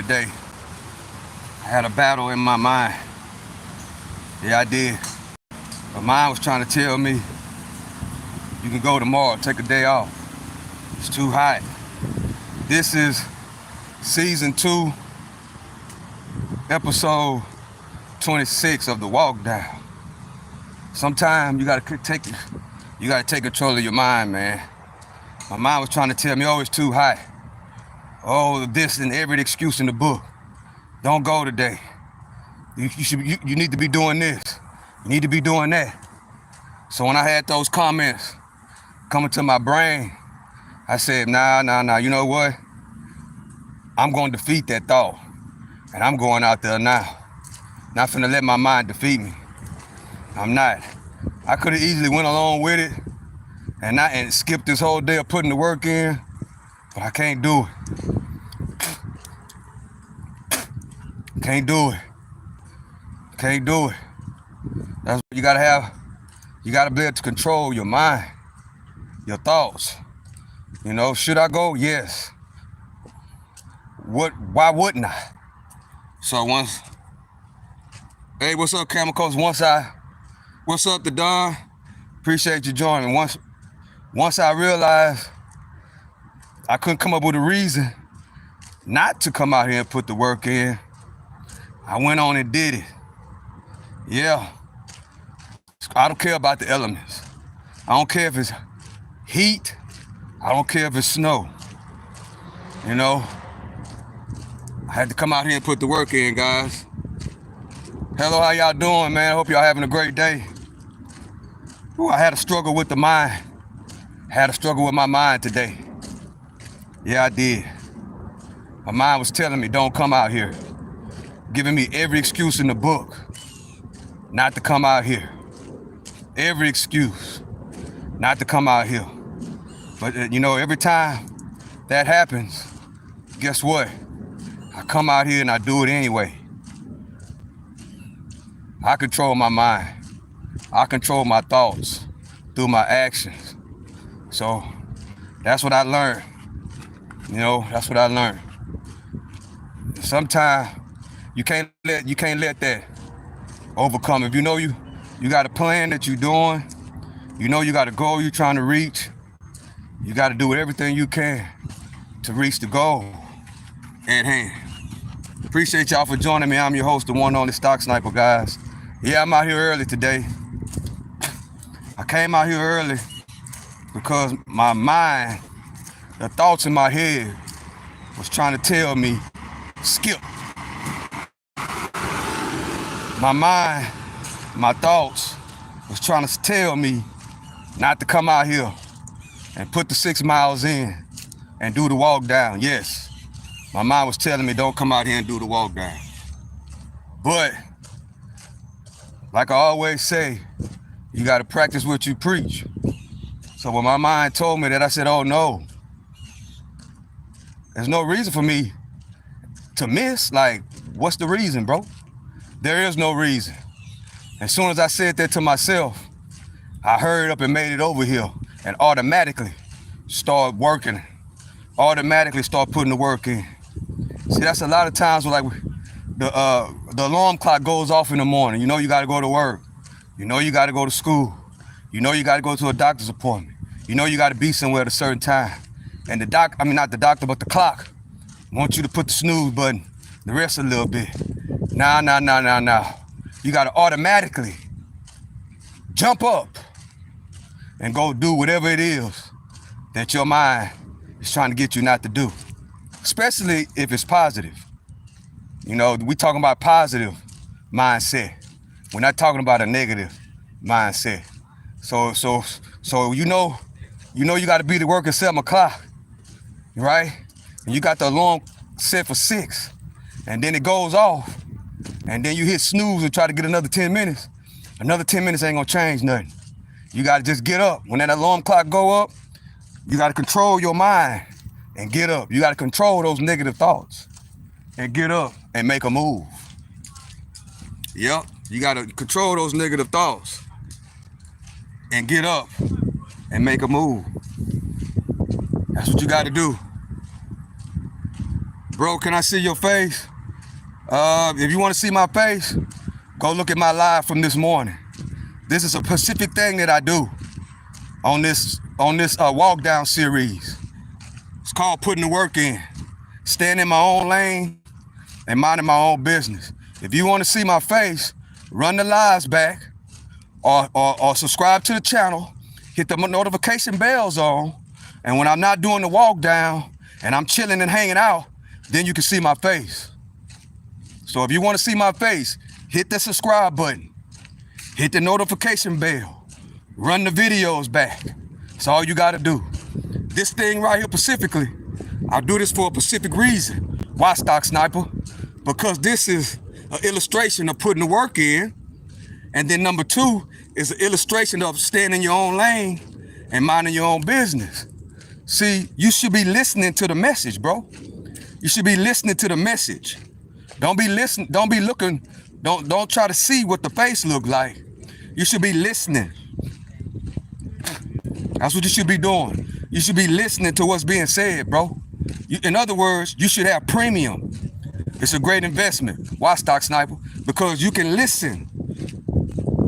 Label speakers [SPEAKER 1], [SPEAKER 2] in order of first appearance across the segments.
[SPEAKER 1] today. I had a battle in my mind. Yeah, I did. My mind was trying to tell me, you can go tomorrow, take a day off. It's too hot. This is season 2, episode 26 of the walk down. Sometimes you gotta take control of your mind, man. My mind was trying to tell me, oh, it's too hot. Oh, this and every excuse in the book. Don't go today. You need to be doing this. You need to be doing that. So when I had those comments coming to my brain, I said, nah, you know what? I'm going to defeat that thought. And I'm going out there now. Not finna let my mind defeat me. I'm not. I could have easily went along with it and skipped this whole day of putting the work in, but I can't do it. Can't do it. Can't do it. That's what you gotta have. You gotta be able to control your mind, your thoughts. You know, should I go? Yes. Why wouldn't I? So hey, what's up, Camel Coach? What's up, the Don? Appreciate you joining. Once I realized I couldn't come up with a reason not to come out here and put the work in, I went on and did it. Yeah. I don't care about the elements. I don't care if it's heat. I don't care if it's snow. You know, I had to come out here and put the work in, guys. Hello, how y'all doing, man? I hope y'all having a great day. Ooh, I had a struggle with the mind. Had a struggle with my mind today. Yeah, I did. My mind was telling me, don't come out here. Giving me every excuse in the book not to come out here. Every excuse not to come out here. But you know, every time that happens, guess what? I come out here and I do it anyway. I control my mind. I control my thoughts through my actions. So that's what I learned. You know, that's what I learned. Sometimes you can't let that overcome. If you know you got a plan that you're doing, you know you got a goal you're trying to reach, you got to do everything you can to reach the goal at hand. Appreciate y'all for joining me. I'm your host, the one and only Stock Sniper, guys. Yeah, I'm out here early today. I came out here early because my mind, the thoughts in my head was trying to tell me, skip. My mind, my thoughts was trying to tell me not to come out here and put the 6 miles in and do the walk down. Yes, my mind was telling me don't come out here and do the walk down. But like I always say, you got to practice what you preach. So when my mind told me that, I said, oh no, there's no reason for me to miss. Like, what's the reason, bro? There is no reason. As soon as I said that to myself, I hurried up and made it over here and automatically start working, automatically start putting the work in. See, that's a lot of times where like the alarm clock goes off in the morning. You know you got to go to work. You know you got to go to school. You know you got to go to a doctor's appointment. You know you got to be somewhere at a certain time. And not the doctor, but the clock wants you to put the snooze button, the rest a little bit. Nah. You got to automatically jump up and go do whatever it is that your mind is trying to get you not to do, especially if it's positive. You know, we talking about positive mindset. We're not talking about a negative mindset. So you know you got to be to work at 7 o'clock, right? And you got the alarm set for 6, and then it goes off, and then you hit snooze and try to get another 10 minutes. Another 10 minutes ain't gonna change nothing. You gotta just get up. When that alarm clock go up, you gotta control your mind and get up. You gotta control those negative thoughts and get up and make a move. Yep, you gotta control those negative thoughts and get up and make a move. That's what you gotta do. Bro, can I see your face? If you want to see my face, go look at my live from this morning. This is a specific thing that I do on this walk down series. It's called putting the work in, staying in my own lane and minding my own business. If you want to see my face, run the lives back or subscribe to the channel, hit the notification bells on, and when I'm not doing the walk down and I'm chilling and hanging out, then you can see my face. So if you want to see my face, hit the subscribe button, hit the notification bell, run the videos back. That's all you got to do. This thing right here specifically, I do this for a specific reason. Why, Stock Sniper? Because this is an illustration of putting the work in. And then number two is an illustration of staying in your own lane and minding your own business. See, you should be listening to the message, bro. You should be listening to the message. Don't be looking, don't try to see what the face look like. You should be listening. That's what you should be doing. You should be listening to what's being said, bro. In other words, you should have premium. It's a great investment. Why, Stock Sniper? Because you can listen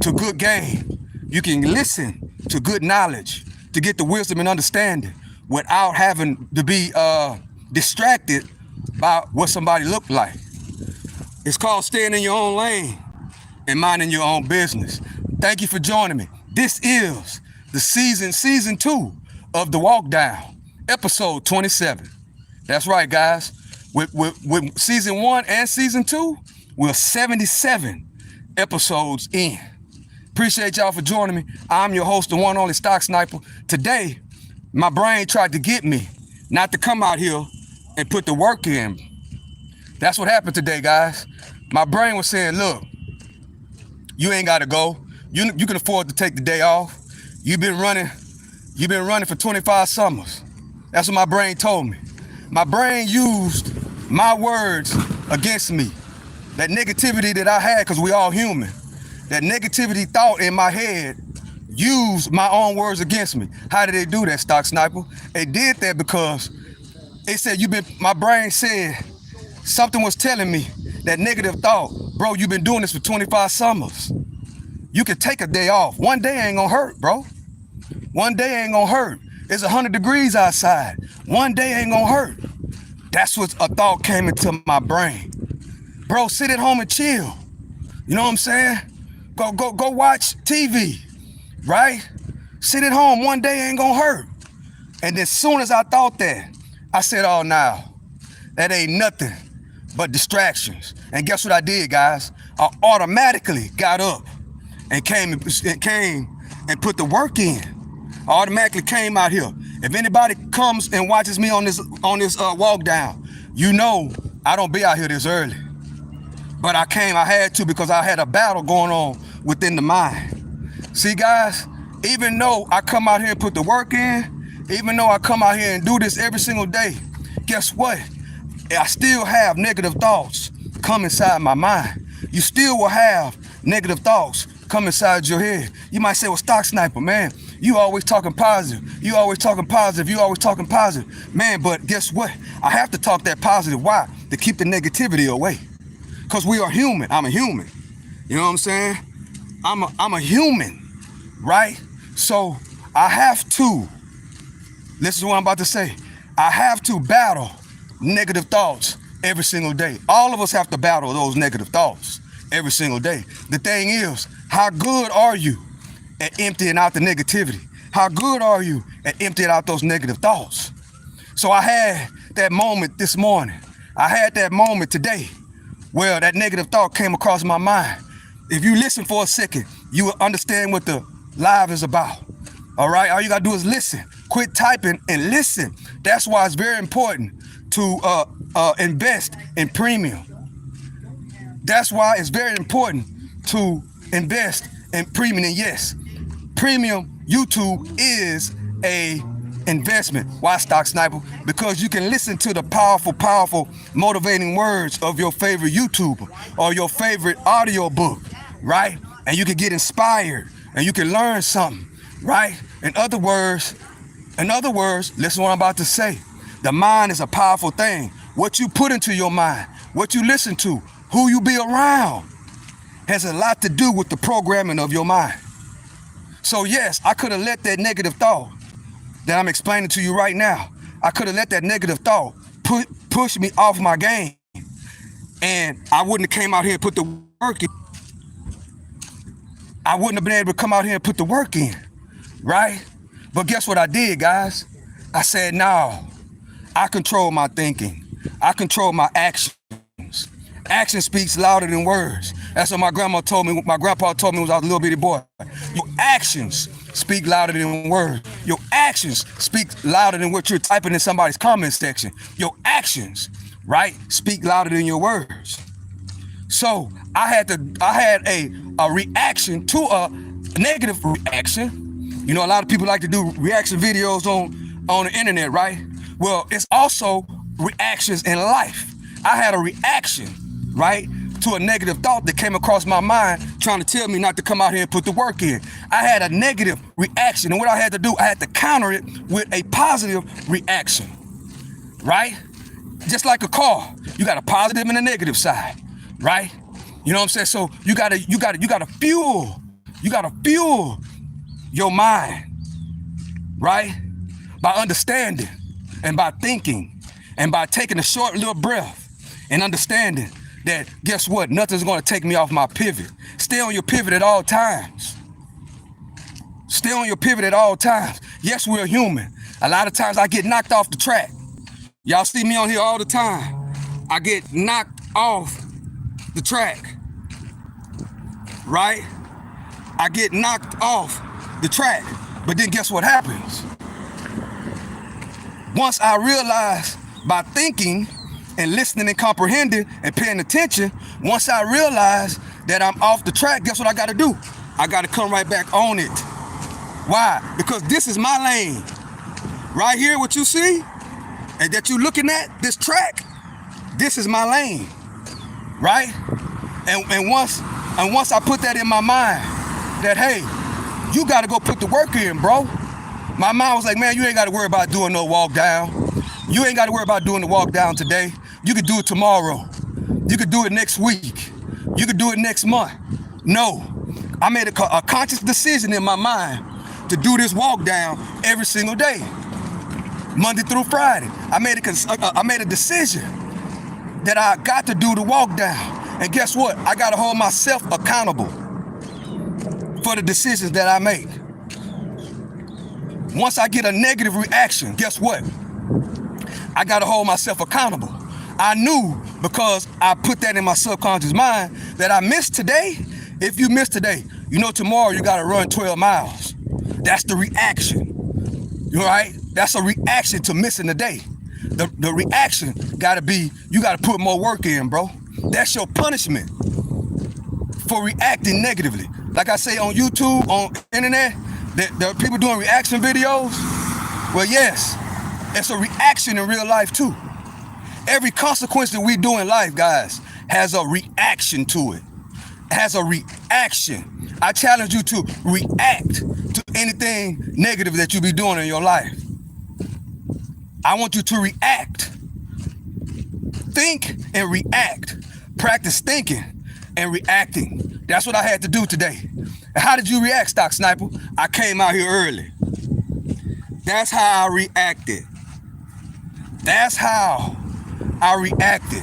[SPEAKER 1] to good game. You can listen to good knowledge to get the wisdom and understanding without having to be distracted by what somebody looked like. It's called staying in your own lane and minding your own business. Thank you for joining me. This is the season 2 of the Walk Down, episode 27. That's right, guys. With season 1 and season 2, we're 77 episodes in. Appreciate y'all for joining me. I'm your host, the one only Stock Sniper. Today, my brain tried to get me not to come out here and put the work in. That's what happened today, guys. My brain was saying, look, you ain't got to go. You can afford to take the day off. You've been running for 25 summers. That's what my brain told me. My brain used my words against me. That negativity that I had, because we all human. That negativity thought in my head used my own words against me. How did they do that, Stock Sniper? They did that because they said my brain said something was telling me that negative thought, bro, you've been doing this for 25 summers. You can take a day off. One day ain't gonna hurt, bro. One day ain't gonna hurt. It's 100 degrees outside. One day ain't gonna hurt. That's what a thought came into my brain. Bro, sit at home and chill. You know what I'm saying? Go watch TV, right? Sit at home. One day ain't gonna hurt. And as soon as I thought that, I said, oh, now, that ain't nothing but distractions. And guess what I did, guys? I automatically got up and came and put the work in. I automatically came out here. If anybody comes and watches me on this walk down, you know I don't be out here this early. But I had to because I had a battle going on within the mind. See, guys, even though I come out here and put the work in, even though I come out here and do this every single day, guess what? I still have negative thoughts come inside my mind. You still will have negative thoughts come inside your head. You might say, well, Stock Sniper, man, you always talking positive. You always talking positive. You always talking positive. Man, but guess what? I have to talk that positive. Why? To keep the negativity away. Because we are human. I'm a human. You know what I'm saying? I'm a human, right? So I have to, listen to what I'm about to say. I have to battle negative thoughts every single day. All of us have to battle those negative thoughts every single day. The thing is, how good are you at emptying out the negativity? How good are you at emptying out those negative thoughts? So I had that moment this morning. I had that moment today where that negative thought came across my mind. If you listen for a second, you will understand what the live is about. All right, all you gotta do is listen. Quit typing and listen. That's why it's very important to invest in premium. That's why it's very important to invest in premium. And yes, premium YouTube is a investment. Why, Stock Sniper? Because you can listen to the powerful, motivating words of your favorite YouTuber or your favorite audio book, right? And you can get inspired and you can learn something, right? In other words, listen to what I'm about to say. The mind is a powerful thing. what you put into your mind, what you listen to, who you be around, has a lot to do with the programming of your mind. So yes, I could have let that negative thought that I'm explaining to you right now, I could have let that negative thought push me off my game, and I wouldn't have came out here and put the work in. I wouldn't have been able to come out here and put the work in, right? But guess what I did, guys? I said, no, I control my thinking. I control my actions. Action speaks louder than words. That's what my grandpa told me when I was a little bitty boy. Your actions speak louder than words. Your actions speak louder than what you're typing in somebody's comment section. Your actions, right, speak louder than your words. So I had a reaction to a negative reaction. You know, a lot of people like to do reaction videos on the internet, right? Well, it's also reactions in life. I had a reaction, right, to a negative thought that came across my mind trying to tell me not to come out here and put the work in. I had a negative reaction, and what I had to do, I had to counter it with a positive reaction, right? Just like a car, you got a positive and a negative side, right? You know what I'm saying? So you gotta fuel your mind, right? By understanding and by thinking and by taking a short little breath and understanding that, guess what? Nothing's gonna take me off my pivot. Stay on your pivot at all times. Stay on your pivot at all times. Yes, we're human. A lot of times I get knocked off the track. Y'all see me on here all the time. I get knocked off the track, right? I get knocked off the track, but then guess what happens? Once I realize by thinking and listening and comprehending and paying attention, once I realize that I'm off the track, guess what I gotta do? I gotta come right back on it. Why? Because this is my lane. Right here, what you see, and that you looking at, this track, this is my lane, right? And once I put that in my mind, that, hey, you gotta go put the work in, bro. My mind was like, man, you ain't gotta worry about doing no walk down. You ain't gotta worry about doing the walk down today. You could do it tomorrow. You could do it next week. You could do it next month. No, I made a conscious decision in my mind to do this walk down every single day, Monday through Friday. I made a decision that I got to do the walk down. And guess what? I got to hold myself accountable for the decisions that I make. Once I get a negative reaction, guess what? I got to hold myself accountable. I knew, because I put that in my subconscious mind, that I missed today. If you miss today, you know tomorrow you got to run 12 miles. That's the reaction. You right? That's a reaction to missing the day. The reaction got to be, you got to put more work in, bro. That's your punishment for reacting negatively. Like I say on YouTube, on internet, there are people doing reaction videos. Well, yes, it's a reaction in real life too. Every consequence that we do in life, guys, has a reaction to it. Has a reaction. I challenge you to react to anything negative that you be doing in your life. I want you to react. Think and react. Practice thinking and reacting. That's what I had to do today. And how did you react, Stock Sniper? I came out here early. That's how I reacted. That's how I reacted.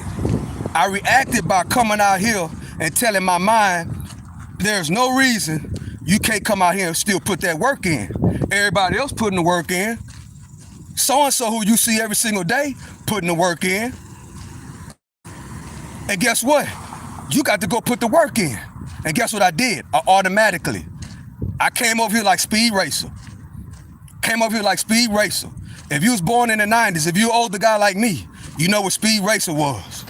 [SPEAKER 1] I reacted by coming out here and telling my mind, there's no reason you can't come out here and still put that work in. Everybody else putting the work in. So-and-so who you see every single day putting the work in. And guess what? You got to go put the work in. And guess what I did? Automatically. I came over here like Speed Racer. If you was born in the 90s, if you're an older guy like me, you know what Speed Racer was.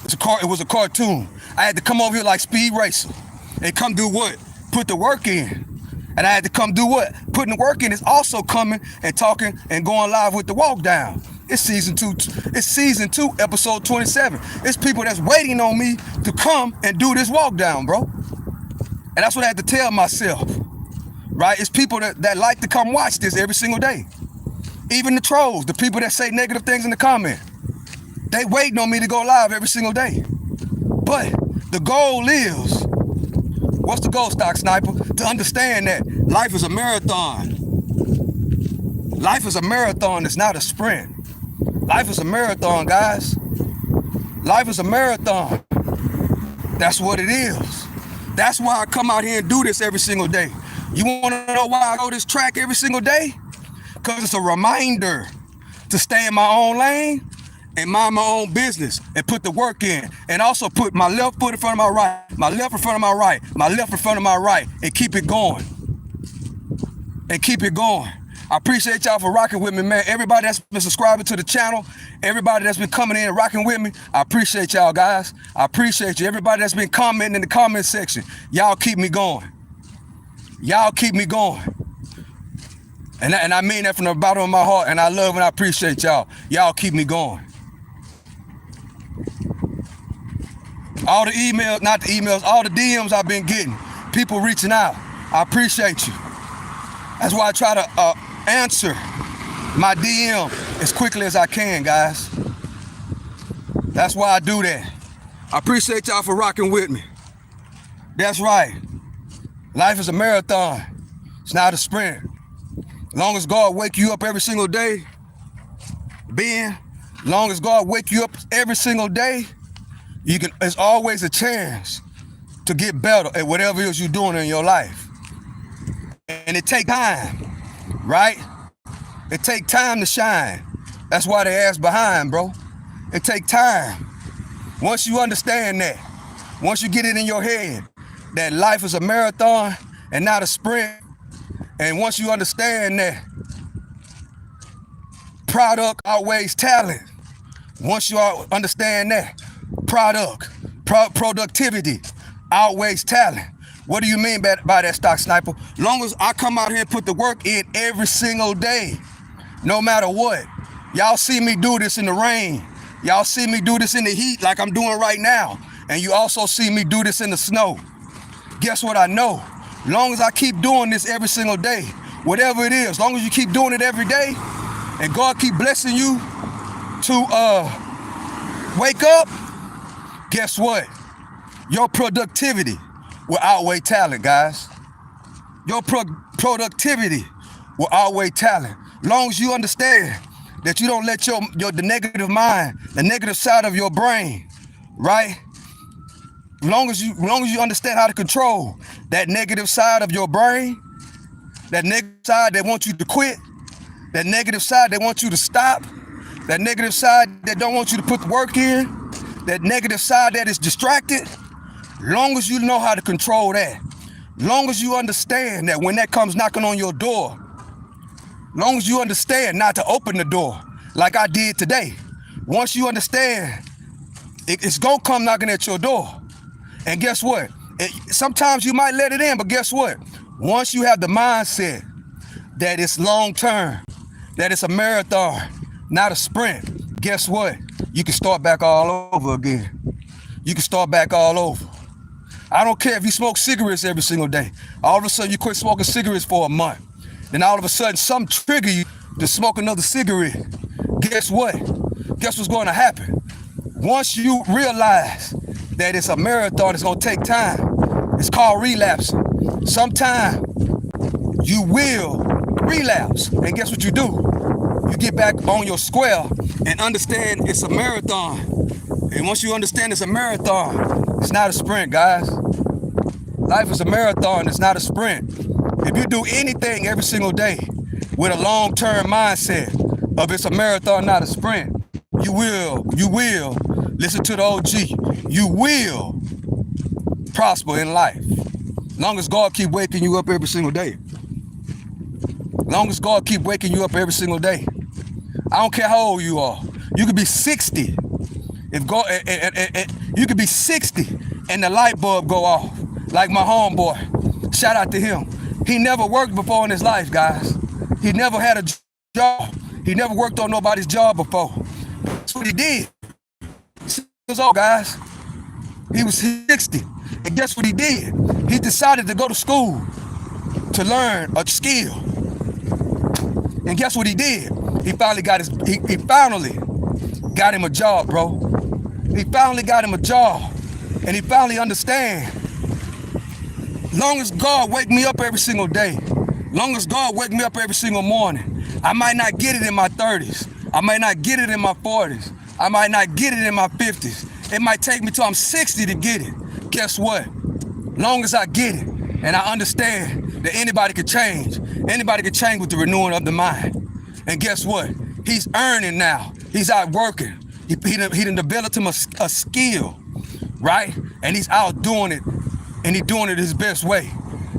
[SPEAKER 1] It was a cartoon. I had to come over here like Speed Racer and come do what? Put the work in. And I had to come do what? Putting the work in is also coming and talking and going live with the walk down. It's season 2, episode 27. It's people that's waiting on me to come and do this walk down, bro. And that's what I had to tell myself, right? It's people that like to come watch this every single day. Even the trolls, the people that say negative things in the comment. They waiting on me to go live every single day. But the goal is, what's the goal, Stock Sniper? To understand that life is a marathon. Life is a marathon, it's not a sprint. Life is a marathon, guys. Life is a marathon. That's what it is. That's why I come out here and do this every single day. You want to know why I go this track every single day? Because it's a reminder to stay in my own lane and mind my own business and put the work in. And also put my left foot in front of my right, my left in front of my right, my left in front of my right, and keep it going. And keep it going. I appreciate y'all for rocking with me, man. Everybody that's been subscribing to the channel, everybody that's been coming in and rocking with me, I appreciate y'all, guys. I appreciate you. Everybody that's been commenting in the comment section, y'all keep me going. Y'all keep me going. And I mean that from the bottom of my heart, and I love and I appreciate y'all. Y'all keep me going. All the emails, not the emails, all the DMs I've been getting, people reaching out, I appreciate you. That's why I try to answer my DM as quickly as I can, guys. That's why I do that. I appreciate y'all for rocking with me. That's right. Life is a marathon. It's not a sprint. As long as God wake you up every single day, as long as God wake you up every single day, there's always a chance to get better at whatever it is you're doing in your life. And it take time, right? It take time to shine. That's why they ass behind, bro. It take time. Once you understand that, once you get it in your head that life is a marathon and not a sprint, and once you understand that product outweighs talent, once you understand that productivity outweighs talent. What do you mean by that, Stock Sniper? Long as I come out here and put the work in every single day, no matter what. Y'all see me do this in the rain. Y'all see me do this in the heat like I'm doing right now. And you also see me do this in the snow. Guess what I know? Long as I keep doing this every single day, whatever it is, as long as you keep doing it every day, and God keep blessing you to wake up, guess what? Your productivity will outweigh talent, guys. Your productivity will outweigh talent. Long as you understand that you don't let the negative mind, the negative side of your brain, right? Long as you understand how to control that negative side of your brain, that negative side that wants you to quit, that negative side that wants you to stop, that negative side that don't want you to put the work in, that negative side that is distracted, long as you know how to control that, long as you understand that when that comes knocking on your door, long as you understand not to open the door like I did today, once you understand it's gonna come knocking at your door. And guess what? Sometimes you might let it in, but guess what? Once you have the mindset that it's long term, that it's a marathon, not a sprint, guess what? You can start back all over again. You can start back all over. I don't care if you smoke cigarettes every single day. All of a sudden you quit smoking cigarettes for a month. Then all of a sudden something trigger you to smoke another cigarette. Guess what? Guess what's going to happen? Once you realize that it's a marathon, it's going to take time. It's called relapsing. Sometime you will relapse. And guess what you do? You get back on your square and understand it's a marathon. And once you understand it's a marathon, it's not a sprint, guys. Life is a marathon, it's not a sprint. If you do anything every single day with a long-term mindset of it's a marathon, not a sprint, you will, listen to the OG, you will prosper in life. Long as God keep waking you up every single day. Long as God keep waking you up every single day. I don't care how old you are. You could be 60. If God, you could be 60 and the light bulb go off. Like my homeboy, shout out to him. He never worked before in his life, guys. He never had a job. He never worked on nobody's job before. That's what he did. 6 years old, guys. He was 60. And guess what he did? He decided to go to school to learn a skill. And guess what he did? He finally got he finally got him a job, bro. He finally got him a job. And he finally understand. Long as God wake me up every single day, long as God wake me up every single morning, I might not get it in my 30s. I might not get it in my 40s. I might not get it in my 50s. It might take me till I'm 60 to get it. Guess what? Long as I get it and I understand that anybody can change. Anybody can change with the renewing of the mind. And guess what? He's earning now. He's out working. He done developed him a skill, right? And he's out doing it, and he's doing it his best way.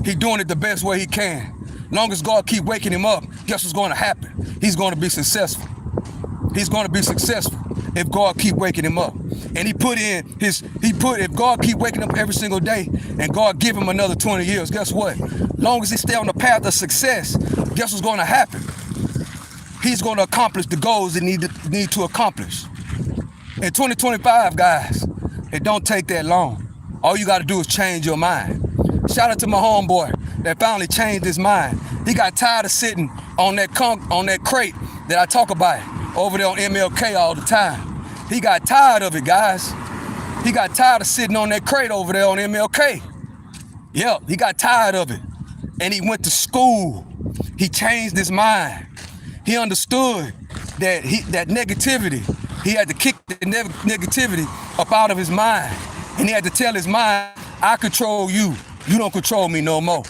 [SPEAKER 1] He's doing it the best way he can. Long as God keep waking him up, guess what's going to happen? He's going to be successful. He's going to be successful if God keep waking him up. And if God keep waking up every single day and God give him another 20 years, guess what? Long as he stay on the path of success, guess what's going to happen? He's going to accomplish the goals that need to accomplish. In 2025, guys, it don't take that long. All you got to do is change your mind. Shout out to my homeboy that finally changed his mind. He got tired of sitting on that crate that I talk about over there on MLK all the time. He got tired of it, guys. He got tired of sitting on that crate over there on MLK. Yep, he got tired of it. And he went to school. He changed his mind. He understood that that negativity, he had to kick the negativity up out of his mind. And he had to tell his mind, I control you. You don't control me no more.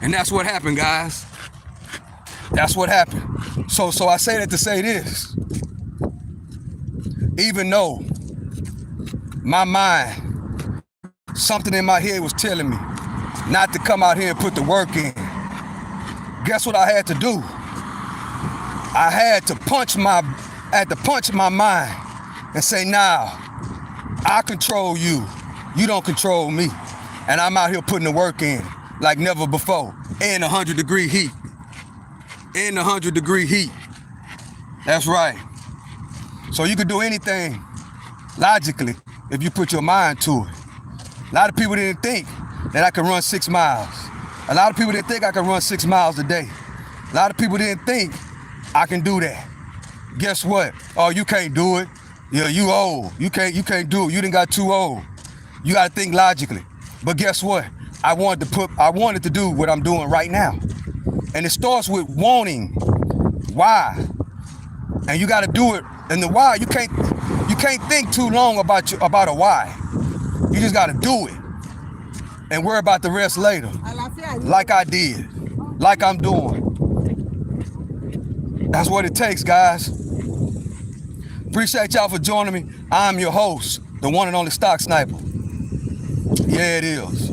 [SPEAKER 1] And that's what happened, guys. That's what happened. So I say that to say this. Even though my mind, something in my head was telling me not to come out here and put the work in, guess what I had to do? I had to punch my mind and say, nah, I control you. You don't control me. And I'm out here putting the work in like never before. In 100-degree heat. In 100-degree heat. That's right. So you can do anything logically if you put your mind to it. A lot of people didn't think that I could run 6 miles. A lot of people didn't think I could run 6 miles a day. A lot of people didn't think I can do that. Guess what? Oh, you can't do it. Yeah, you old. You can't do it. You done got too old. You gotta think logically. But guess what? I wanted to do what I'm doing right now. And it starts with wanting. Why? And you gotta do it. And the why, you can't think too long about a why. You just gotta do it. And worry about the rest later. Like I did. Like I'm doing. That's what it takes, guys. Appreciate y'all for joining me. I'm your host, the one and only Stock Sniper. Yeah, it is.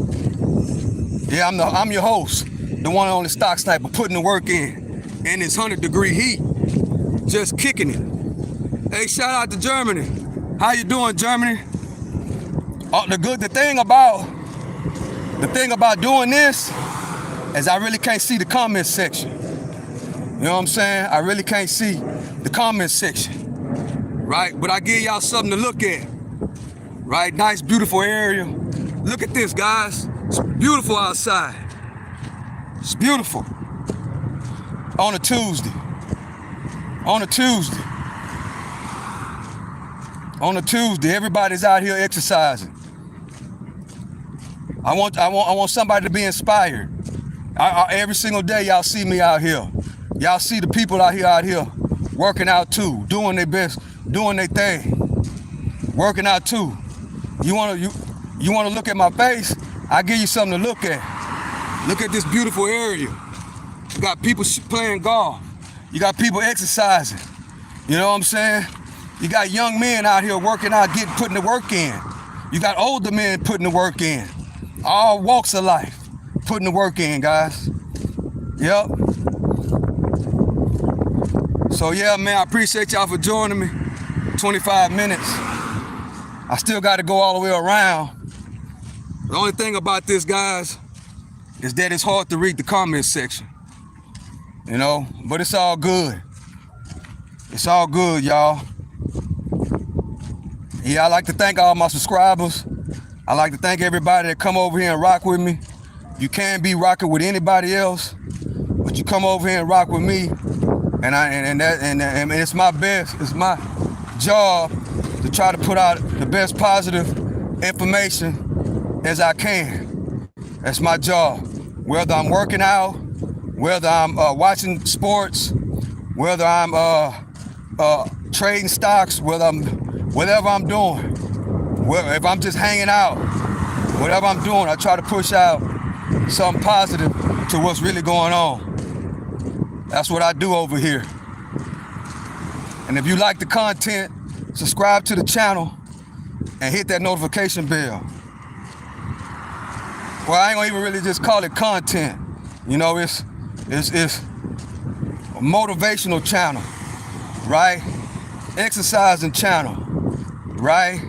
[SPEAKER 1] Yeah, I'm your host, the one and only Stock Sniper, putting the work in this 100-degree heat, just kicking it. Hey, shout out to Germany. How you doing, Germany? The thing about doing this is I really can't see the comment section. You know what I'm saying? I really can't see the comment section. Right? But I give y'all something to look at. Right? Nice, beautiful area. Look at this, guys. It's beautiful outside. It's beautiful. On a Tuesday. On a Tuesday, everybody's out here exercising. I want somebody to be inspired. Every single day, y'all see me out here. Y'all see the people out here working out too, doing their best, doing their thing, working out too. You wanna look at my face? I give you something to look at. Look at this beautiful area. You got people playing golf. You got people exercising. You know what I'm saying? You got young men out here working out, putting the work in. You got older men putting the work in. All walks of life, putting the work in, guys. Yep. So yeah, man, I appreciate y'all for joining me. 25 minutes. I still got to go all the way around. The only thing about this, guys, is that it's hard to read the comment section. You know, but it's all good. It's all good, y'all. Yeah, I like to thank all my subscribers. I like to thank everybody that come over here and rock with me. You can't be rocking with anybody else, but you come over here and rock with me, and it's my best. It's job to try to put out the best positive information as I can. That's my job. Whether I'm working out, whether I'm watching sports, whether I'm trading stocks, whatever I'm doing, if I'm just hanging out, whatever I'm doing, I try to push out something positive to what's really going on. That's what I do over here. And if you like the content, subscribe to the channel and hit that notification bell. Well, I ain't gonna even really just call it content. You know, it's a motivational channel, right? Exercising channel, right?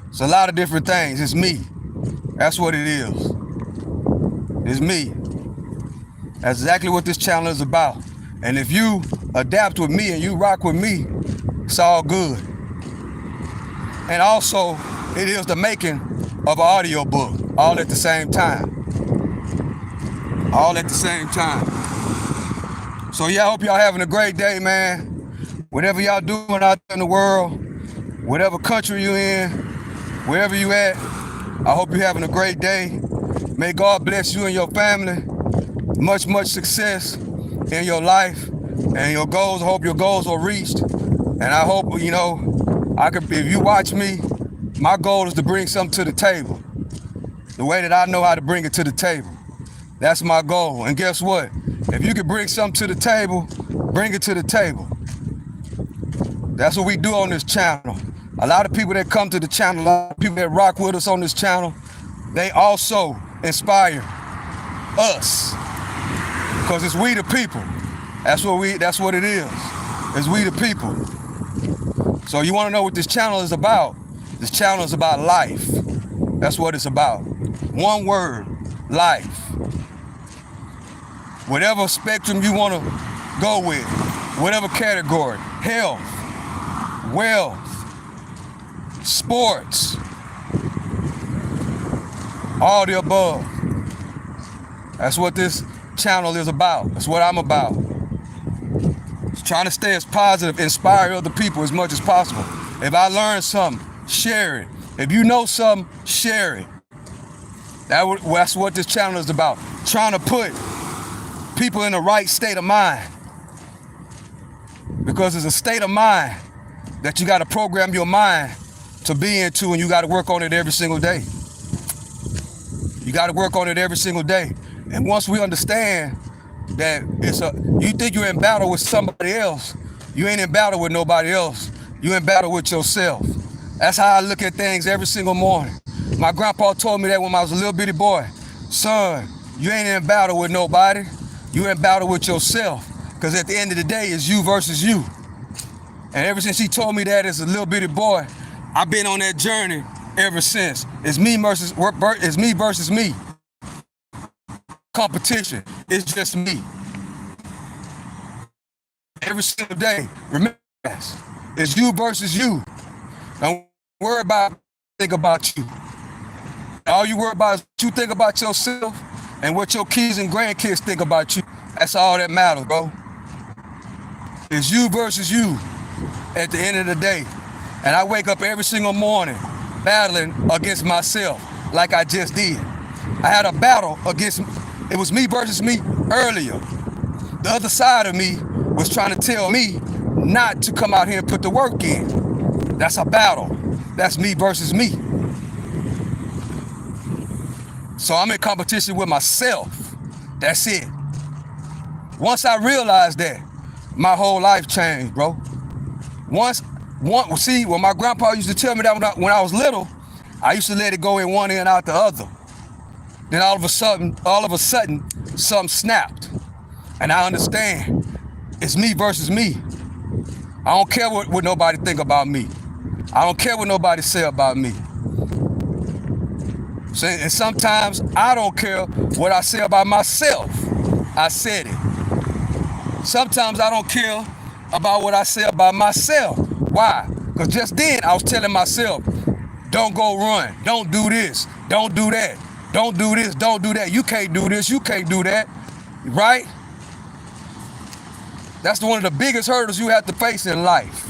[SPEAKER 1] It's a lot of different things. It's me. That's what it is. It's me. That's exactly what this channel is about. And if you adapt with me and you rock with me, it's all good. And also, it is the making of an audio book, all at the same time. All at the same time. So yeah, I hope y'all having a great day, man. Whatever y'all doing out there in the world, whatever country you in, wherever you at, I hope you're having a great day. May God bless you and your family. Much, much success in your life and your goals. I hope your goals are reached. And I hope, you know, if you watch me, my goal is to bring something to the table. The way that I know how to bring it to the table. That's my goal. And guess what? If you can bring something to the table, bring it to the table. That's what we do on this channel. A lot of people that come to the channel, a lot of people that rock with us on this channel, they also inspire us. Because it's we the people. That's what it is. It's we the people. So you want to know what this channel is about? This channel is about life. That's what it's about. One word, life. Whatever spectrum you want to go with, whatever category, health, wealth, sports, all the above. That's what this channel is about. That's what I'm about. Just trying to stay as positive, inspire other people as much as possible. If I learn something, share it. If you know something, share it. That's what this channel is about. Trying to put people in the right state of mind. Because it's a state of mind that you got to program your mind to be into, and you got to work on it every single day. You got to work on it every single day. And once we understand that you think you're in battle with somebody else, you ain't in battle with nobody else. You in battle with yourself. That's how I look at things every single morning. My grandpa told me that when I was a little bitty boy. Son, you ain't in battle with nobody. You in battle with yourself. Because at the end of the day, it's you versus you. And ever since he told me that as a little bitty boy, I've been on that journey ever since. It's me versus me. Competition. It's just me. Every single day. Remember that. It's you versus you. Don't worry about think about you. All you worry about is what you think about yourself and what your kids and grandkids think about you. That's all that matters, bro. It's you versus you at the end of the day. And I wake up every single morning battling against myself like I just did. I had a battle it was me versus me earlier. The other side of me was trying to tell me not to come out here and put the work in. That's a battle. That's me versus me. So I'm in competition with myself. That's it. Once I realized that, my whole life changed, bro. See, when my grandpa used to tell me that when I was little, I used to let it go in one ear and out the other. Then all of a sudden, something snapped. And I understand. It's me versus me. I don't care what nobody think about me. I don't care what nobody say about me. And sometimes I don't care what I say about myself. I said it. Sometimes I don't care about what I say about myself. Why? Because just then I was telling myself, don't go run. Don't do this. Don't do that. Don't do this. Don't do that. You can't do this. You can't do that. Right? That's one of the biggest hurdles you have to face in life.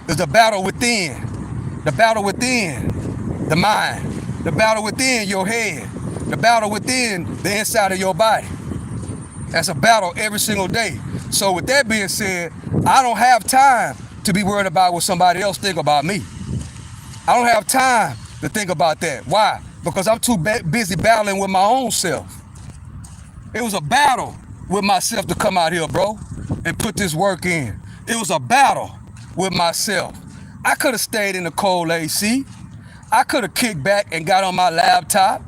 [SPEAKER 1] is the battle within. The battle within the mind. The battle within your head. The battle within the inside of your body. That's a battle every single day. So with that being said, I don't have time to be worried about what somebody else think about me. I don't have time to think about that. Why? Because I'm too busy battling with my own self. It was a battle with myself to come out here, bro, and put this work in. It was a battle with myself. I could have stayed in the cold AC. I could have kicked back and got on my laptop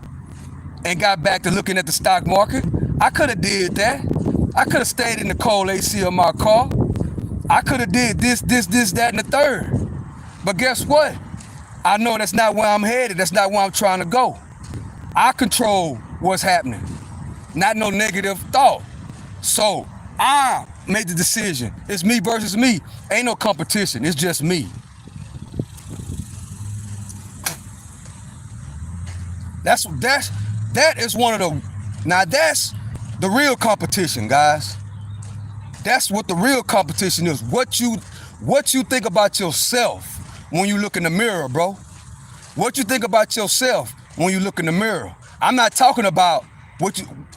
[SPEAKER 1] and got back to looking at the stock market. I could have did that. I could have stayed in the cold AC of my car. I could have did this, that, and the third. But guess what? I know that's not where I'm headed. That's not where I'm trying to go. I control what's happening, not no negative thought. So I made the decision. It's me versus me. Ain't no competition. It's just me. That is one of the, now that's the real competition, guys. That's what the real competition is. What you think about yourself when you look in the mirror, bro. What you think about yourself when you look in the mirror. I'm not talking about what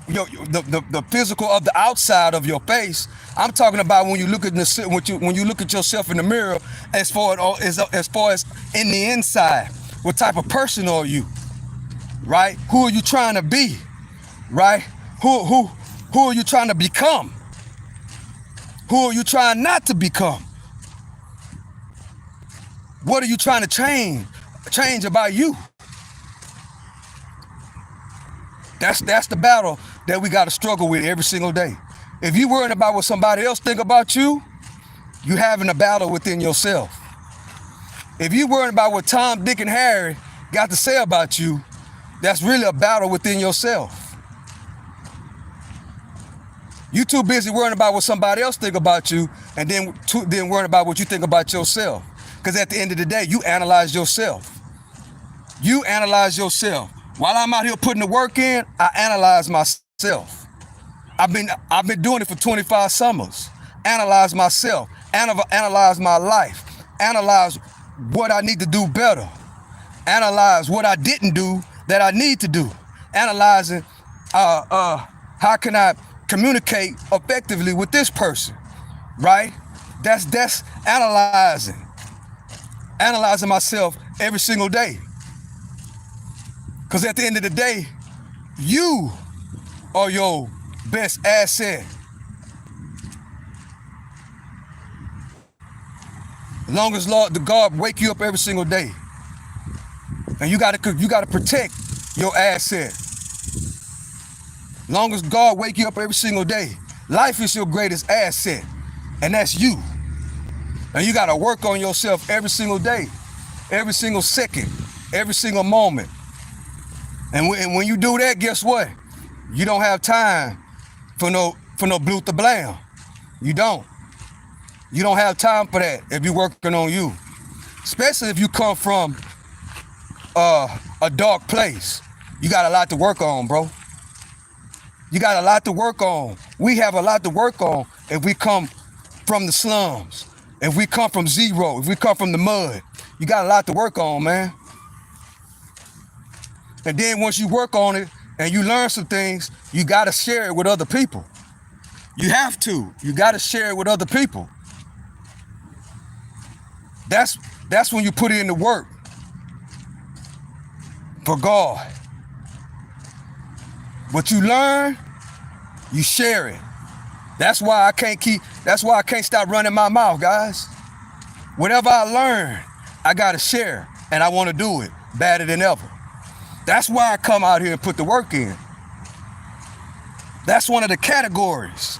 [SPEAKER 1] the physical of the outside of your face. I'm talking about when you look at when you look at yourself in the mirror, as far as in the inside. What type of person are you? Right? Who are you trying to be? Right? Who are you trying to become? Who are you trying not to become? What are you trying to change about you? That's the battle that we got to struggle with every single day. If you're worried about what somebody else think about you, you're having a battle within yourself. If you're worried about what Tom, Dick, and Harry got to say about you, that's really a battle within yourself. You too busy worrying about what somebody else think about you, and then worrying about what you think about yourself. Because at the end of the day, you analyze yourself. You analyze yourself. While I'm out here putting the work in, I analyze myself. I've been doing it for 25 summers. Analyze myself. Analyze my life. Analyze what I need to do better. Analyze what I didn't do that I need to do. Analyzing how can I communicate effectively with this person, right? That's analyzing myself every single day. Because at the end of the day, you are your best asset. As long as the God wake you up every single day, and you gotta protect your asset. As long as God wake you up every single day, life is your greatest asset, and that's you. And you gotta work on yourself every single day, every single second, every single moment. And when you do that, guess what? You don't have time for no blue to blam. You don't. You don't have time for that if you're working on you. Especially if you come from a dark place. You got a lot to work on, bro. You got a lot to work on. We have a lot to work on if we come from the slums. If we come from zero. If we come from the mud. You got a lot to work on, man. And then once you work on it and you learn some things, you got to share it with other people. You have to. You got to share it with other people. That's when you put in the work for God. What you learn, you share it. That's why I can't stop running my mouth, guys. Whatever I learn, I got to share, and I want to do it better than ever. That's why I come out here and put the work in. That's one of the categories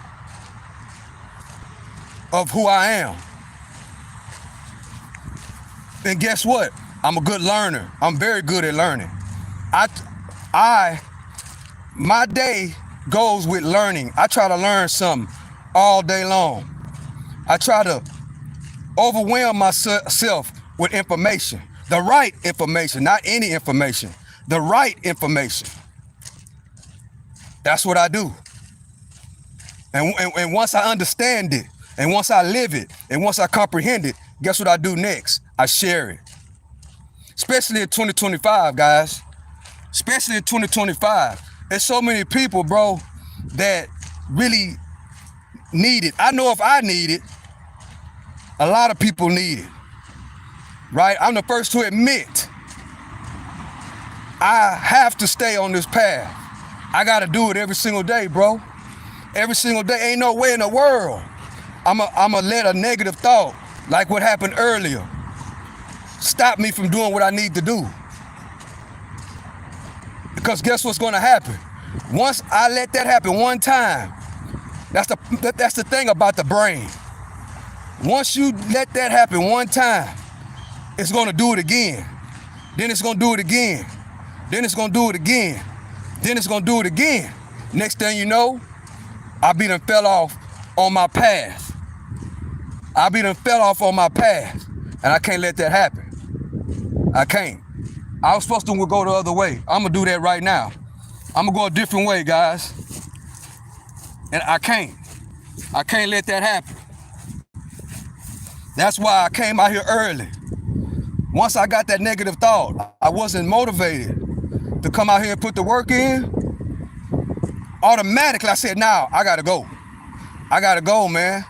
[SPEAKER 1] of who I am. And guess what? I'm a good learner. I'm very good at learning. My day goes with learning. I try to learn something all day long. I try to overwhelm myself with information. The right information, not any information. The right information. That's what I do. And once I understand it, and once I live it, and once I comprehend it, guess what I do next? I share it. Especially in 2025, guys. Especially in 2025. There's so many people, bro, that really need it. I know if I need it, a lot of people need it, right? I'm the first to admit I have to stay on this path. I gotta do it every single day, bro. Every single day. Ain't no way in the world I'ma let a negative thought, like what happened earlier, stop me from doing what I need to do. Because guess what's gonna happen? Once I let that happen one time, that's the thing about the brain. Once you let that happen one time, it's gonna do it again. Then it's gonna do it again. Then it's gonna do it again. Then it's gonna do it again. Next thing you know, I done fell off on my path. I done fell off on my path. And I can't let that happen. I can't. I was supposed to go the other way. I'm gonna do that right now. I'm gonna go a different way, guys. And I can't let that happen. That's why I came out here early. Once I got that negative thought, I wasn't motivated to come out here and put the work in. Automatically, I said, now I gotta go. I gotta go, man.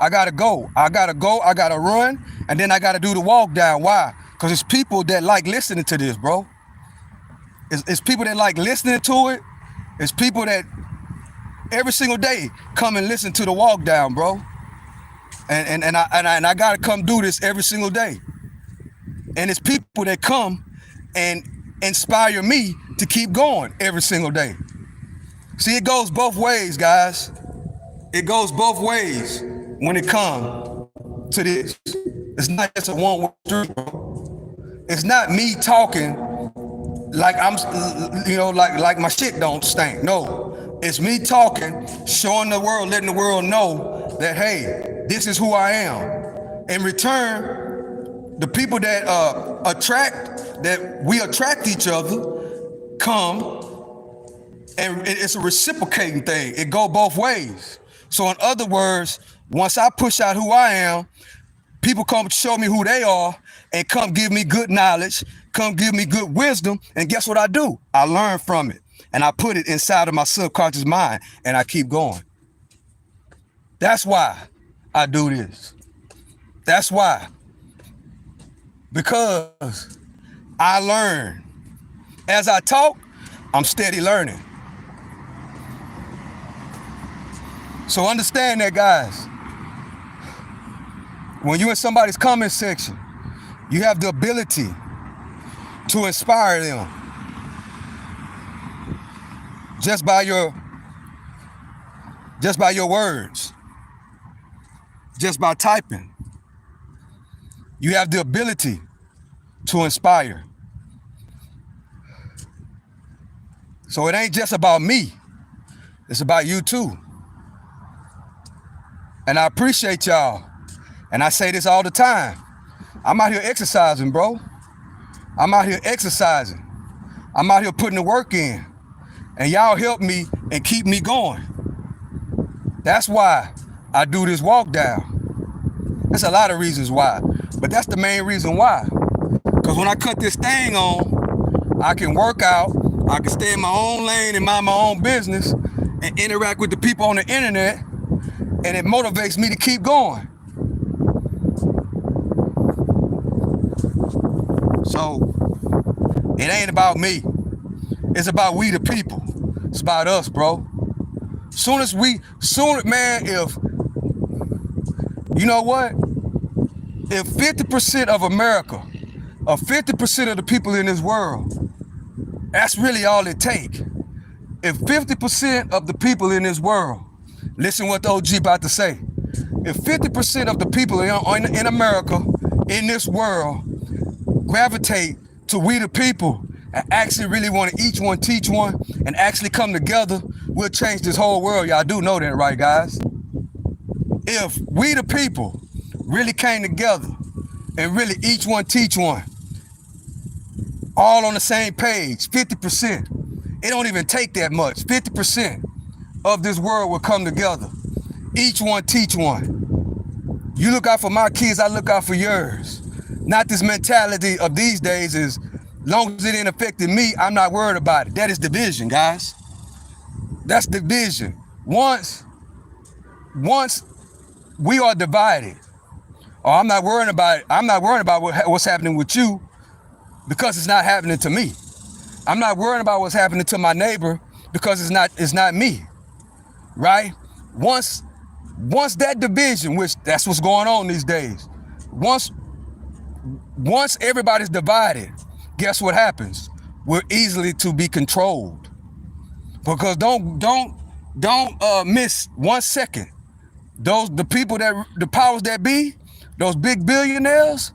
[SPEAKER 1] I gotta go. I gotta run, and then I gotta do the walk down. Why? Because it's people that like listening to this, bro. It's people that like listening to it. It's people that every single day come and listen to the walk down, bro. And I gotta come do this every single day. And it's people that come and inspire me to keep going every single day. See, it goes both ways, guys. It goes both ways when it comes to this. It's not just a one-way street, bro. It's not me talking like I'm, like my shit don't stink. No, it's me talking, showing the world, letting the world know that, hey, this is who I am. In return, the people that we attract each other come, and it's a reciprocating thing. It go both ways. So in other words, once I push out who I am, people come show me who they are and come give me good knowledge, come give me good wisdom, and guess what I do? I learn from it, and I put it inside of my subconscious mind, and I keep going. That's why I do this. That's why. Because I learn. As I talk, I'm steady learning. So understand that, guys. When you're in somebody's comment section, you have the ability to inspire them just by your words, just by typing. You have the ability to inspire. So it ain't just about me. It's about you too. And I appreciate y'all. And I say this all the time. I'm out here exercising, bro. I'm out here exercising. I'm out here putting the work in. And y'all help me and keep me going. That's why I do this walk down. There's a lot of reasons why, but that's the main reason why. Because when I cut this thing on, I can work out, I can stay in my own lane and mind my own business and interact with the people on the internet, and it motivates me to keep going. So it ain't about me. It's about we the people. It's about us, bro. Man, if, you know what? If 50% of America, or 50% of the people in this world, that's really all it takes. If 50% of the people in this world, listen what the OG about to say. If 50% of the people in America, in this world, gravitate to we the people and actually really want to each one teach one and actually come together, we'll change this whole world. Y'all do know that, right, guys? If we the people really came together and really each one teach one, all on the same page, 50%. It don't even take that much. 50% of this world will come together. Each one teach one. You look out for my kids, I look out for yours. Not this mentality of these days is, long as it ain't affecting me, I'm not worried about it. That is division, guys. That's division. Once we are divided, or I'm not worrying about it, I'm not worrying about what's happening with you because it's not happening to me. I'm not worrying about what's happening to my neighbor because it's not me, right? Once that division, which that's what's going on these days, once everybody's divided, guess what happens? We're easily to be controlled. Because don't miss 1 second. The powers that be, those big billionaires,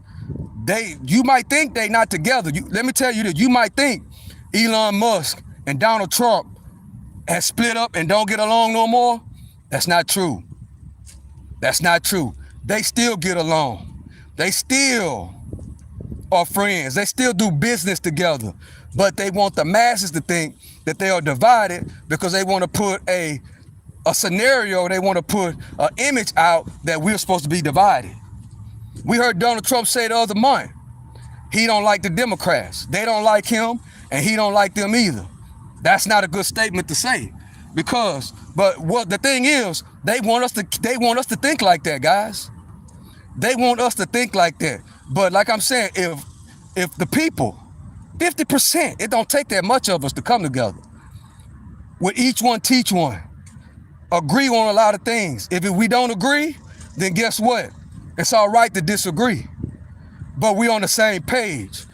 [SPEAKER 1] you might think they not together. Let me tell you that you might think Elon Musk and Donald Trump has split up and don't get along no more. That's not true. That's not true. They still get along. They still are friends. They still do business together. But they want the masses to think that they are divided because they want to put a scenario, they want to put an image out that we're supposed to be divided. We heard Donald Trump say the other month, he don't like the Democrats. They don't like him, and he don't like them either. That's not a good statement to say, but what the thing is, they want us to think like that, guys. They want us to think like that. But like I'm saying, if the people, 50%, it don't take that much of us to come together. With each one teach one. Agree on a lot of things. If we don't agree, then guess what? It's all right to disagree. But we on the same page.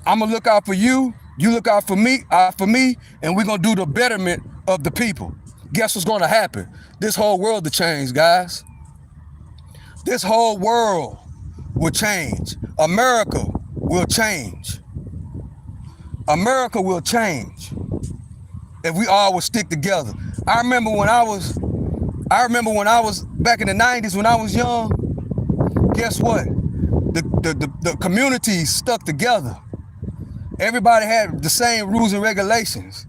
[SPEAKER 1] I'm gonna look out for you, you look out for me, and we're gonna do the betterment of the people. Guess what's gonna happen? This whole world will change, guys. This whole world will change. America will change. America will change if we all would stick together. I remember when I was back in the 90s when I was young, guess what? The community stuck together. Everybody had the same rules and regulations.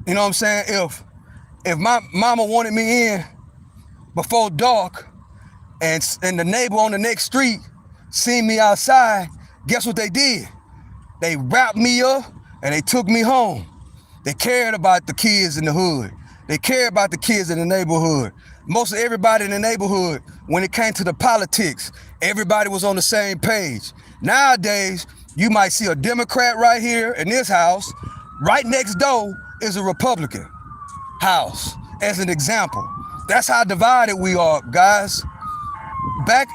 [SPEAKER 1] You know what I'm saying? If my mama wanted me in before dark and the neighbor on the next street seen me outside, guess what they did? They wrapped me up and they took me home. They cared about the kids in the hood. They cared about the kids in the neighborhood. Most of everybody in the neighborhood, when it came to the politics, everybody was on the same page. Nowadays, you might see a Democrat right here in this house. Right next door is a Republican house, as an example. That's how divided we are, guys. Back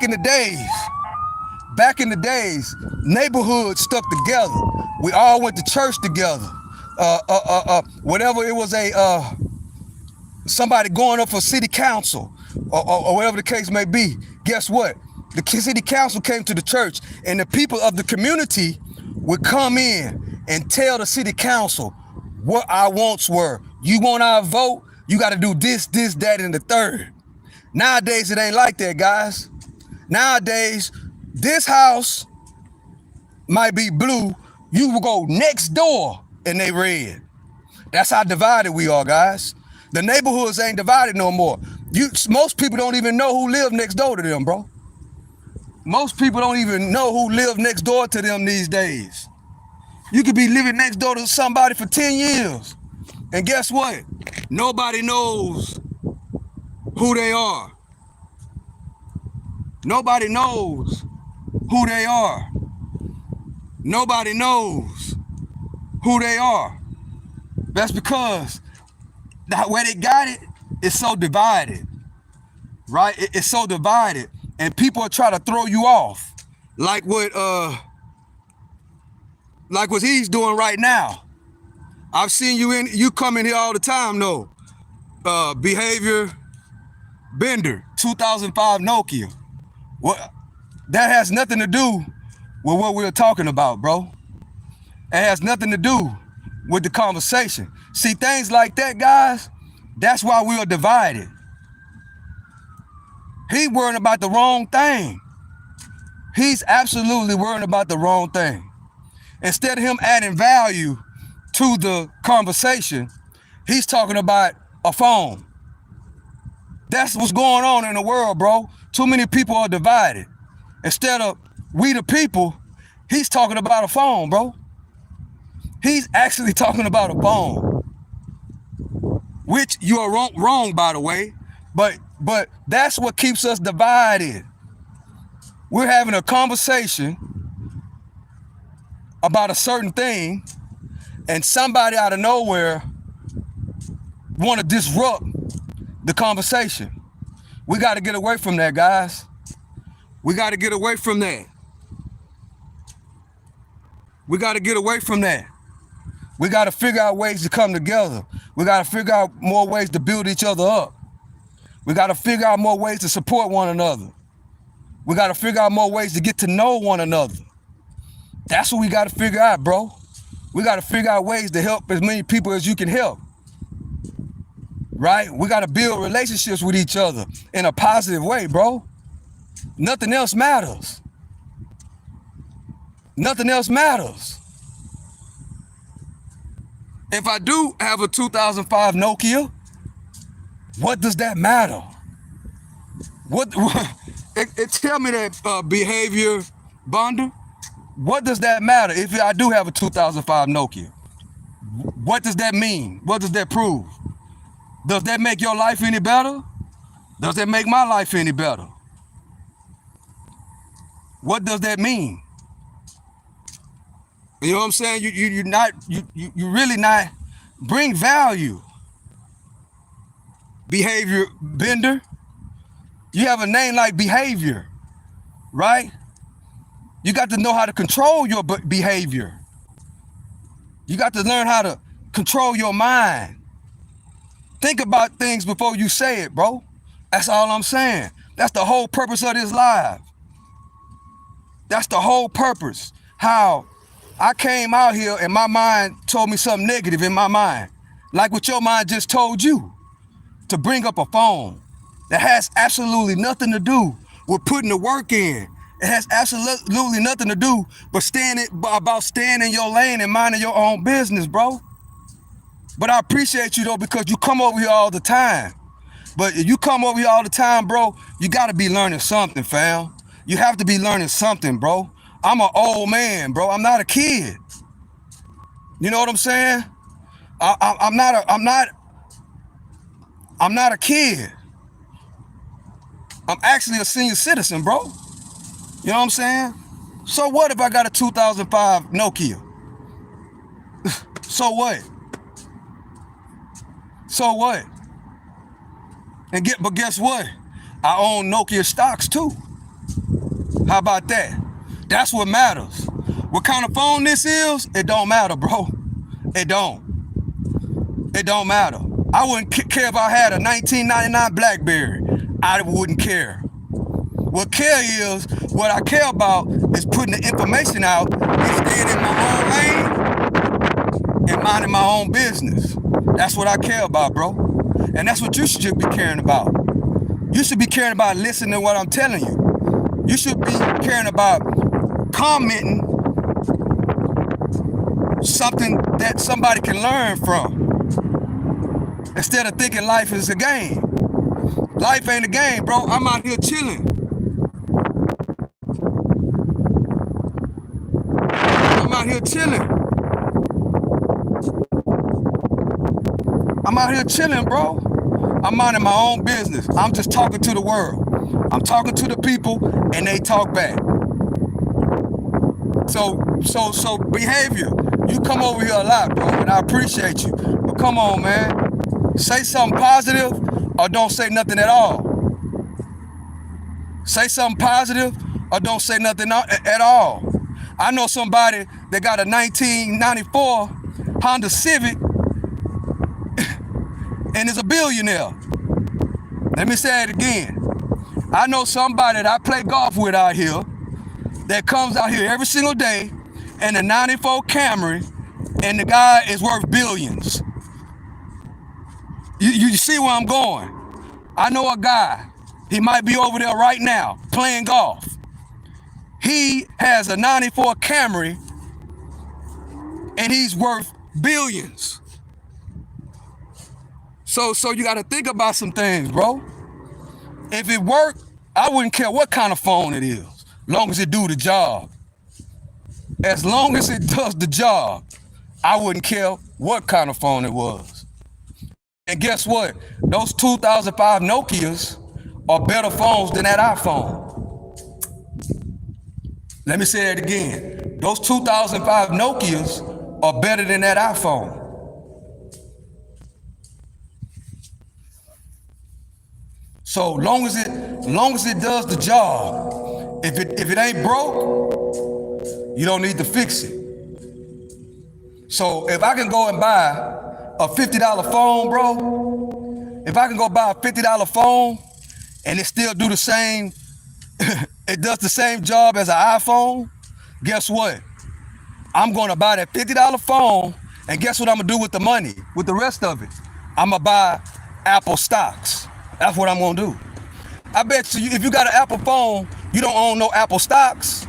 [SPEAKER 1] in the days, neighborhoods stuck together. We all went to church together. Whatever it was, somebody going up for city council or whatever the case may be. Guess what? The city council came to the church, and the people of the community would come in and tell the city council what our wants were. You want our vote? You got to do this, that, and the third. Nowadays, it ain't like that, guys. Nowadays, this house might be blue. You will go next door and they red. That's how divided we are, guys. The neighborhoods ain't divided no more. Most people don't even know who live next door to them, bro. Most people don't even know who live next door to them these days. You could be living next door to somebody for 10 years. And guess what? Nobody knows who they are. Nobody knows who they are. Nobody knows who they are. That's because the way they got it is so divided, right? It's so divided, and people are trying to throw you off, like what he's doing right now. I've seen you come in here all the time, though. Behavior Bender, 2005 Nokia. What? That has nothing to do with what we're talking about, bro. It has nothing to do with the conversation. See, things like that, guys, that's why we are divided. He's worrying about the wrong thing. He's absolutely worrying about the wrong thing. Instead of him adding value to the conversation, he's talking about a phone. That's what's going on in the world, bro. Too many people are divided. Instead of we the people, he's talking about a phone, bro. He's actually talking about a phone, which you are wrong by the way, but that's what keeps us divided. We're having a conversation about a certain thing, and somebody out of nowhere want to disrupt the conversation. We got to get away from that, guys. We got to get away from that. We got to get away from that. We got to figure out ways to come together. We got to figure out more ways to build each other up. We got to figure out more ways to support one another. We got to figure out more ways to get to know one another. That's what we got to figure out, bro. We got to figure out ways to help as many people as you can help. Right? We got to build relationships with each other in a positive way, bro. Nothing else matters. Nothing else matters. If I do have a 2005 Nokia, what does that matter? It tell me that behavior bonder. What does that matter if I do have a 2005 Nokia? What does that mean? What does that prove? Does that make your life any better? Does that make my life any better? What does that mean? You know what I'm saying? You really not bring value. Behavior bender. You have a name like behavior, right? You got to know how to control your behavior. You got to learn how to control your mind. Think about things before you say it, bro. That's all I'm saying. That's the whole purpose of this live. That's the whole purpose. How I came out here and my mind told me something negative in my mind. Like what your mind just told you. To bring up a phone that has absolutely nothing to do with putting the work in. It has absolutely nothing to do but staying in your lane and minding your own business, bro. But I appreciate you though, because you come over here all the time. But if you come over here all the time, bro, you gotta be learning something, fam. You have to be learning something, bro. I'm an old man, bro. I'm not a kid. You know what I'm saying? I'm not a kid. I'm actually a senior citizen, bro. You know what I'm saying? So what if I got a 2005 Nokia? So what? So what? But guess what? I own Nokia stocks too. How about that? That's what matters. What kind of phone this is, it don't matter, bro. It don't. It don't matter. I wouldn't care if I had a 1999 BlackBerry. I wouldn't care. What I care about is putting the information out and staying in my own lane and minding my own business. That's what I care about, bro. And that's what you should be caring about. You should be caring about listening to what I'm telling you. You should be caring about commenting something that somebody can learn from. Instead of thinking life is a game. Life ain't a game, bro. I'm out here chilling. I'm out here chilling. I'm out here chilling, bro. I'm minding my own business. I'm just talking to the world. I'm talking to the people and they talk back. So behavior. You come over here a lot, bro, and I appreciate you. But come on, man. Say something positive or don't say nothing at all. Say something positive or don't say nothing at all. I know somebody that got a 1994 Honda Civic and is a billionaire. Let me say it again. I know somebody that I play golf with out here that comes out here every single day in a 94 Camry, and the guy is worth billions. You see where I'm going? I know a guy. He might be over there right now playing golf. He has a 94 Camry and he's worth billions. So you got to think about some things, bro. If it worked, I wouldn't care what kind of phone it is, long as it do the job. As long as it does the job, I wouldn't care what kind of phone it was. And guess what? Those 2005 Nokias are better phones than that iPhone. Let me say it again. Those 2005 Nokias are better than that iPhone. So long as it does the job, if it ain't broke, you don't need to fix it. So if I can go and buy a $50 phone, bro, if I can go buy a $50 phone and it still do the same, it does the same job as an iPhone, guess what? I'm gonna buy that $50 phone, and guess what I'm gonna do with the money, with the rest of it? I'm gonna buy Apple stocks. That's what I'm gonna do. I bet you if you got an Apple phone, you don't own no Apple stocks.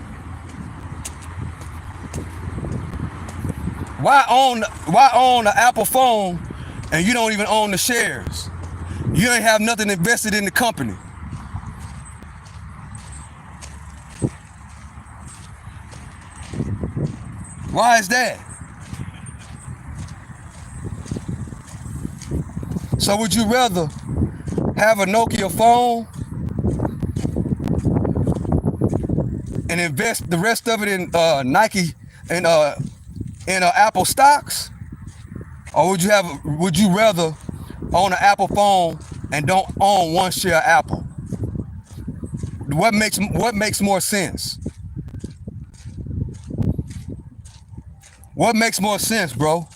[SPEAKER 1] Why own an Apple phone and you don't even own the shares? You ain't have nothing invested in the company. Why is that? So would you rather have a Nokia phone and invest the rest of it in Nike and in Apple stocks, or would you rather own an Apple phone and don't own one share of Apple? What makes more sense? What makes more sense, bro?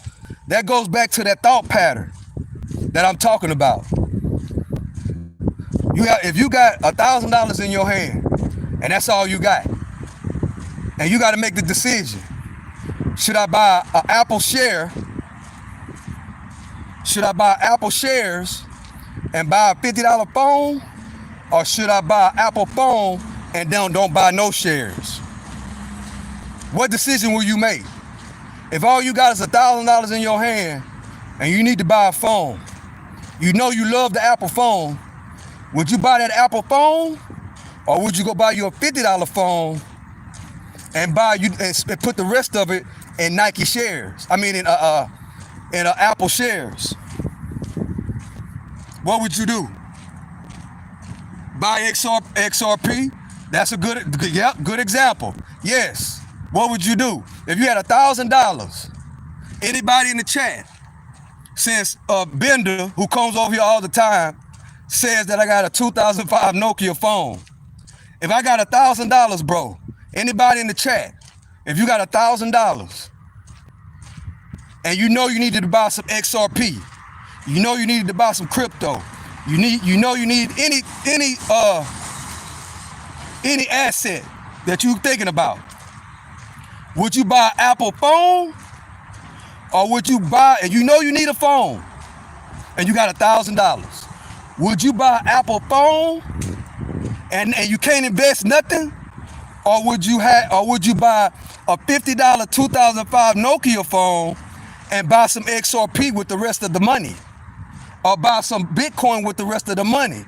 [SPEAKER 1] That goes back to that thought pattern that I'm talking about. If you got $1,000 in your hand and that's all you got, and you got to make the decision, should I buy an Apple share? Should I buy Apple shares and buy a $50 phone, or should I buy an Apple phone and don't buy no shares? What decision will you make? If all you got is $1,000 in your hand and you need to buy a phone, you know you love the Apple phone, would you buy that Apple phone, or would you go buy you a $50 phone and put the rest of it in Nike shares? I mean, in Apple shares. What would you do? Buy XRP? That's a good example. Yes. What would you do if you had $1,000? Anybody in the chat, since Bender, who comes over here all the time, says that I got a 2005 Nokia phone. If I got $1,000, bro, anybody in the chat, if you got $1,000 and you know you needed to buy some XRP, you know you needed to buy some crypto, you need any asset that you thinking about, would you buy an Apple phone, or would you buy, and you know you need a phone and you got $1,000, would you buy an Apple phone and you can't invest nothing, or would you buy a $50 2005 Nokia phone and buy some XRP with the rest of the money, or buy some Bitcoin with the rest of the money,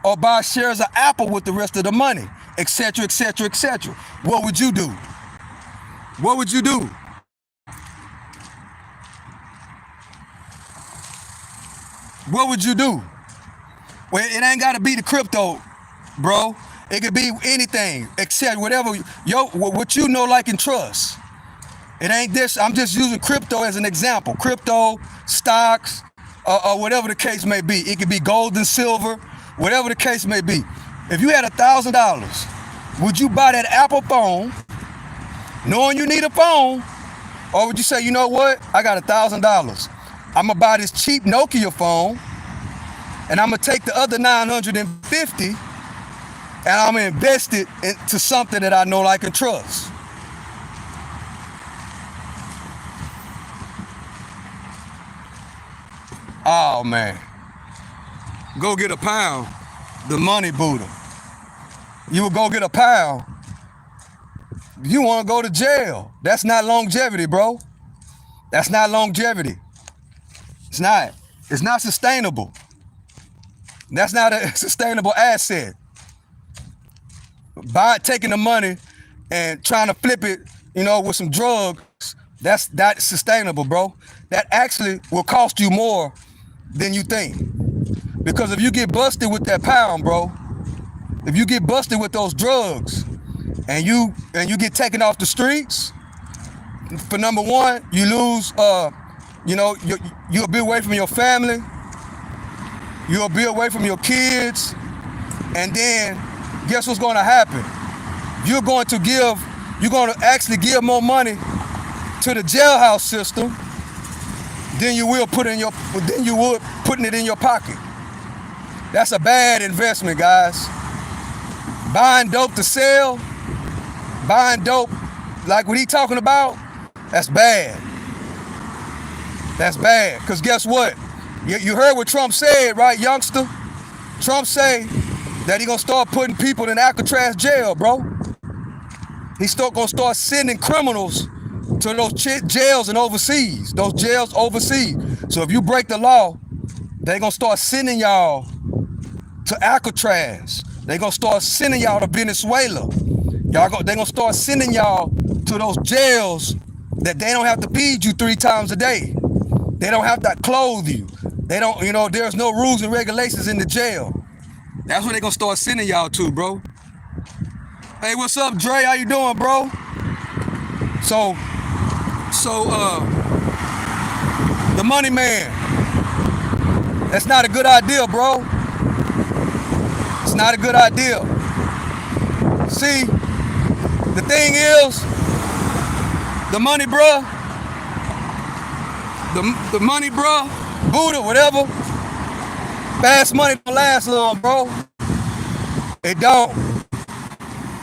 [SPEAKER 1] or buy shares of Apple with the rest of the money, etc., etc., etc.? What would you do? What would you do? What would you do? Well, it ain't got to be the crypto, bro. It could be anything except whatever what you know, like, and trust. It ain't this. I'm just using crypto as an example. Crypto, stocks, or whatever the case may be. It could be gold and silver, whatever the case may be. If you had $1,000, would you buy that Apple phone, knowing you need a phone, or would you say, you know what? I got $1,000. I'm gonna buy this cheap Nokia phone, and I'm gonna take the other 950, and I'm gonna invest it into something that I know, like, and trust. Oh man, go get a pound, the money Buddha. You would go get a pound. You want to go to jail. That's not longevity, bro. That's not longevity. It's not. It's not sustainable. That's not a sustainable asset. taking the money and trying to flip it, with some drugs, that's sustainable, bro. That actually will cost you more than you think. Because if you get busted with that pound, bro, if you get busted with those drugs and you get taken off the streets, for number one, you lose, you'll be away from your family, you'll be away from your kids, and then guess what's going to happen? You're going to actually give more money to the jailhouse system than you would putting it in your pocket. That's a bad investment, guys. Buying dope to sell, buying dope like what he talking about, that's bad. That's bad. Because guess what? You heard what Trump said, right, youngster? Trump say that he gonna start putting people in Alcatraz jail, bro. He's still gonna start sending criminals to those jails overseas. So if you break the law, they gonna start sending y'all to Alcatraz. They gonna start sending y'all to Venezuela. They gonna start sending y'all to those jails that they don't have to feed you 3 times a day. They don't have to clothe you. They don't, there's no rules and regulations in the jail. That's what they gonna start sending y'all to, bro. Hey, what's up, Dre? How you doing, bro? So, the money man. That's not a good idea, bro. It's not a good idea. See, the thing is, the money, bruh, the money, bruh, Buddha, whatever, fast money don't last long, bro. It don't.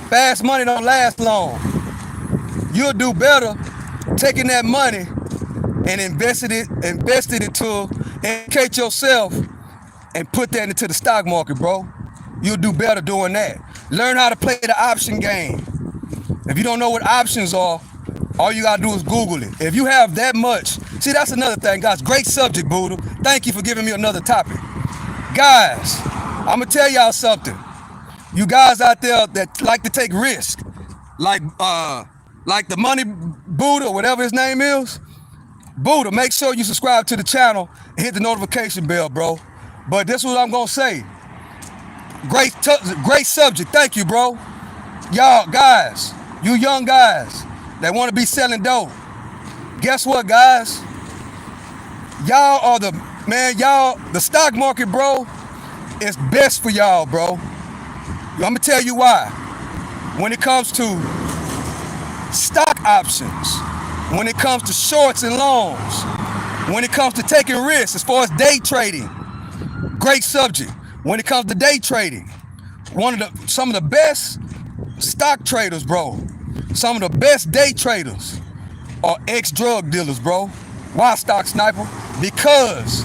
[SPEAKER 1] Fast money don't last long. You'll do better taking that money and invested it to educate yourself and put that into the stock market, bro. You'll do better doing that. Learn how to play the option game. If you don't know what options are, all you gotta do is Google it. If you have that much, see, that's another thing, guys. Great subject, Buddha. Thank you for giving me another topic. Guys, I'm gonna tell y'all something. You guys out there that like to take risks, like the money Buddha, whatever his name is, Buddha, make sure you subscribe to the channel and hit the notification bell, bro. But this is what I'm gonna say. Great subject. Thank you, bro. Y'all guys, you young guys that want to be selling dope. Guess what, guys? Y'all are the stock market, bro, is best for y'all, bro. I'm gonna tell you why. When it comes to stock options, when it comes to shorts and longs, when it comes to taking risks as far as day trading, great subject. When it comes to day trading, some of the best stock traders, bro, some of the best day traders are ex-drug dealers, bro. Why, Stock Sniper? Because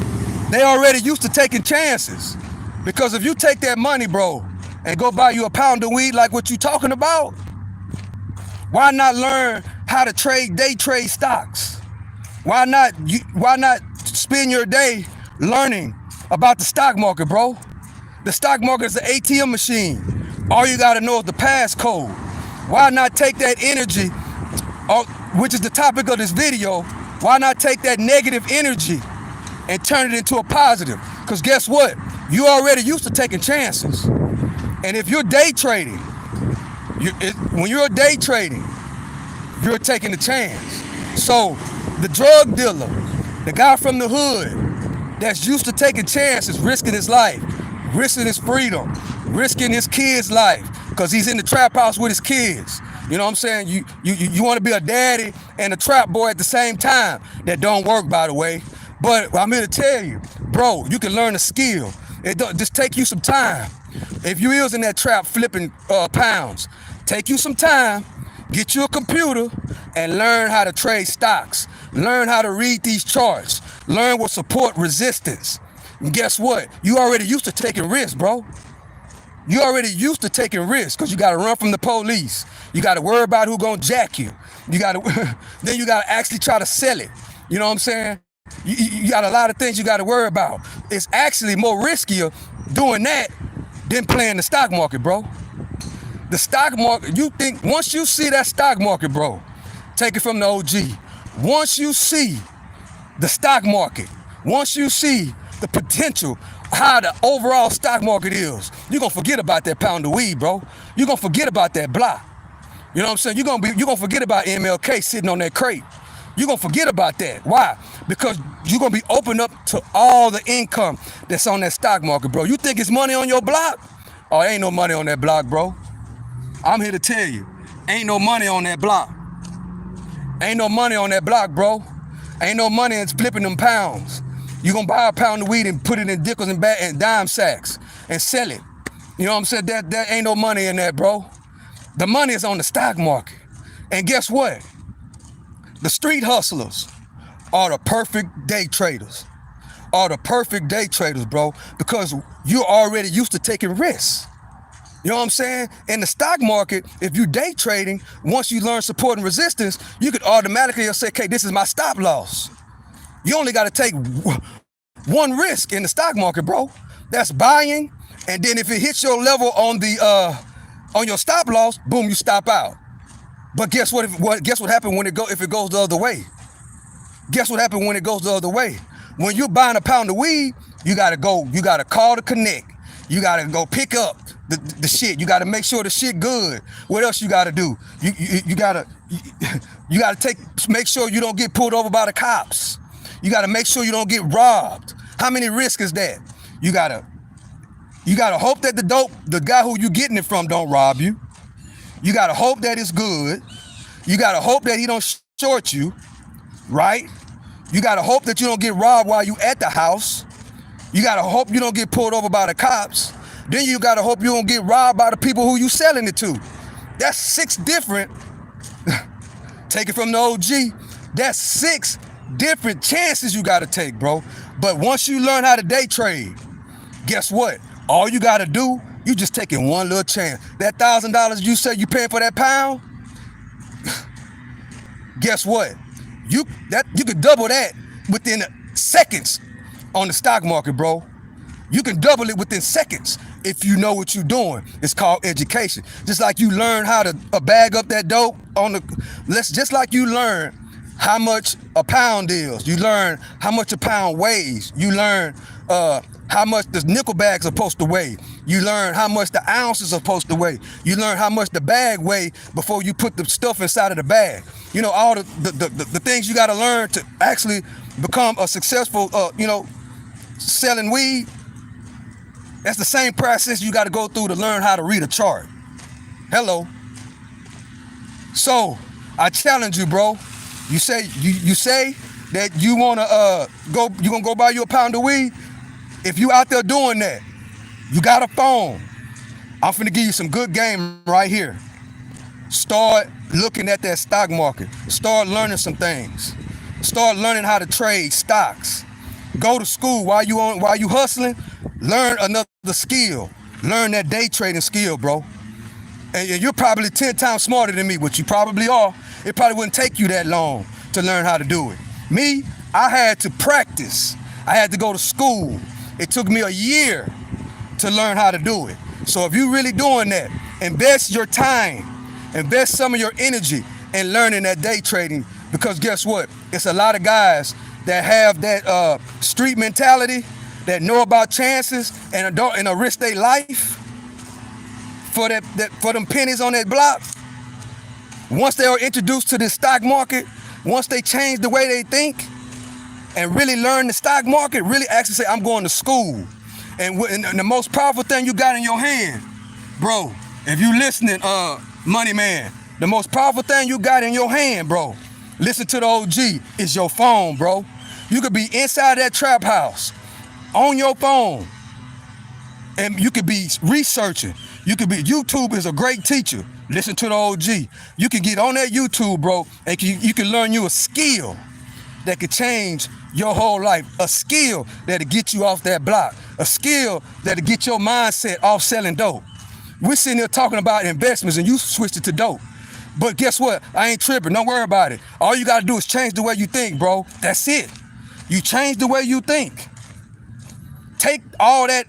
[SPEAKER 1] they already used to taking chances. Because if you take that money, bro, and go buy you a pound of weed like what you talking about, why not learn how to day trade stocks? Why not spend your day learning about the stock market, bro? The stock market is an ATM machine. All you gotta know is the passcode. Why not take that energy, which is the topic of this video, why not take that negative energy and turn it into a positive? Because guess what? You already used to taking chances. And if you're day trading, when you're day trading, you're taking a chance. So the drug dealer, the guy from the hood that's used to taking chances, risking his life, risking his freedom, risking his kid's life, because he's in the trap house with his kids. You know what I'm saying? You want to be a daddy and a trap boy at the same time. That don't work, by the way. But I'm here to tell you, bro, you can learn a skill. It just take you some time. If you is in that trap flipping pounds, take you some time, get you a computer, and learn how to trade stocks. Learn how to read these charts. Learn what support resistance. And guess what? You already used to taking risks, bro. You already used to taking risks because you got to run from the police. You got to worry about who gonna jack you. You got to then you got to actually try to sell it. You know what I'm saying? You got a lot of things you got to worry about. It's actually more riskier doing that than playing the stock market, bro. The stock market, you think, once you see that stock market, bro, take it from the OG. Once you see the stock market, once you see the potential, how the overall stock market is, you're gonna forget about that pound of weed, bro. You're gonna forget about that block. You know what I'm saying? You're gonna forget about MLK sitting on that crate. You're gonna forget about that. Why? Because you're gonna be open up to all the income that's on that stock market, bro. You think it's money on your block? Oh, ain't no money on that block, bro. I'm here to tell you, ain't no money on that block. Ain't no money on that block, bro. Ain't no money in flipping them pounds. You gonna buy a pound of weed and put it in nickels and dime sacks and sell it. You know what I'm saying? That ain't no money in that, bro. The money is on the stock market. And guess what? The street hustlers are the perfect day traders. Are the perfect day traders, bro, because you're already used to taking risks. You know what I'm saying? In the stock market, if you day trading, once you learn support and resistance, you could automatically say, okay, this is my stop loss. You only got to take one risk in the stock market, bro. That's buying, and then if it hits your level on the on your stop loss, boom, you stop out. But guess what? Guess what happened if it goes the other way? Guess what happened when it goes the other way? When you're buying a pound of weed, you gotta call the connect. You gotta go pick up the shit. You gotta make sure the shit good. What else you gotta do? You gotta make sure you don't get pulled over by the cops. You gotta make sure you don't get robbed. How many risks is that? You gotta hope that the guy who you getting it from don't rob you. You gotta hope that it's good. You gotta hope that he don't short you, right? You gotta hope that you don't get robbed while you at the house. You gotta hope you don't get pulled over by the cops. Then you gotta hope you don't get robbed by the people who you selling it to. That's 6 different, take it from the OG, that's 6 different chances you gotta take, bro. But once you learn how to day trade, guess what? All you gotta do, you just taking one little chance. That $1,000 you say you paying for that pound, guess what? You could double that within seconds on the stock market, bro. You can double it within seconds if you know what you're doing. It's called education. Just like you learn how to bag up that dope just like you learn how much a pound is. You learn how much a pound weighs. You learn how much the nickel bag's supposed to weigh. You learn how much the ounces are supposed to weigh. You learn how much the bag weigh before you put the stuff inside of the bag. You know, all the things you got to learn to actually become a successful, selling weed. That's the same process you got to go through to learn how to read a chart. Hello. So I challenge you, bro. You say that you wanna you gonna go buy you a pound of weed. If you out there doing that, you got a phone. I'm finna give you some good game right here. Start looking at that stock market. Start learning some things. Start learning how to trade stocks. Go to school while you hustling. Learn another skill. Learn that day trading skill, bro. And you're probably 10 times smarter than me, which you probably are. It probably wouldn't take you that long to learn how to do it. Me, I had to practice. I had to go to school. It took me a year to learn how to do it. So if you're really doing that, invest your time, invest some of your energy in learning that day trading, because guess what? It's a lot of guys that have that street mentality, that know about chances and don't risk their life for them pennies on that block. Once they are introduced to the stock market, once they change the way they think and really learn the stock market, really actually say, I'm going to school. And the most powerful thing you got in your hand, bro, if you listening, money man, the most powerful thing you got in your hand, bro, listen to the OG, is your phone, bro. You could be inside that trap house on your phone and you could be researching. YouTube is a great teacher. Listen to the OG. You can get on that YouTube, bro, and you can learn you a skill that could change your whole life. A skill that'll get you off that block. A skill that'll get your mindset off selling dope. We're sitting here talking about investments and you switched it to dope. But guess what? I ain't tripping. Don't worry about it. All you gotta do is change the way you think, bro. That's it. You change the way you think. Take all that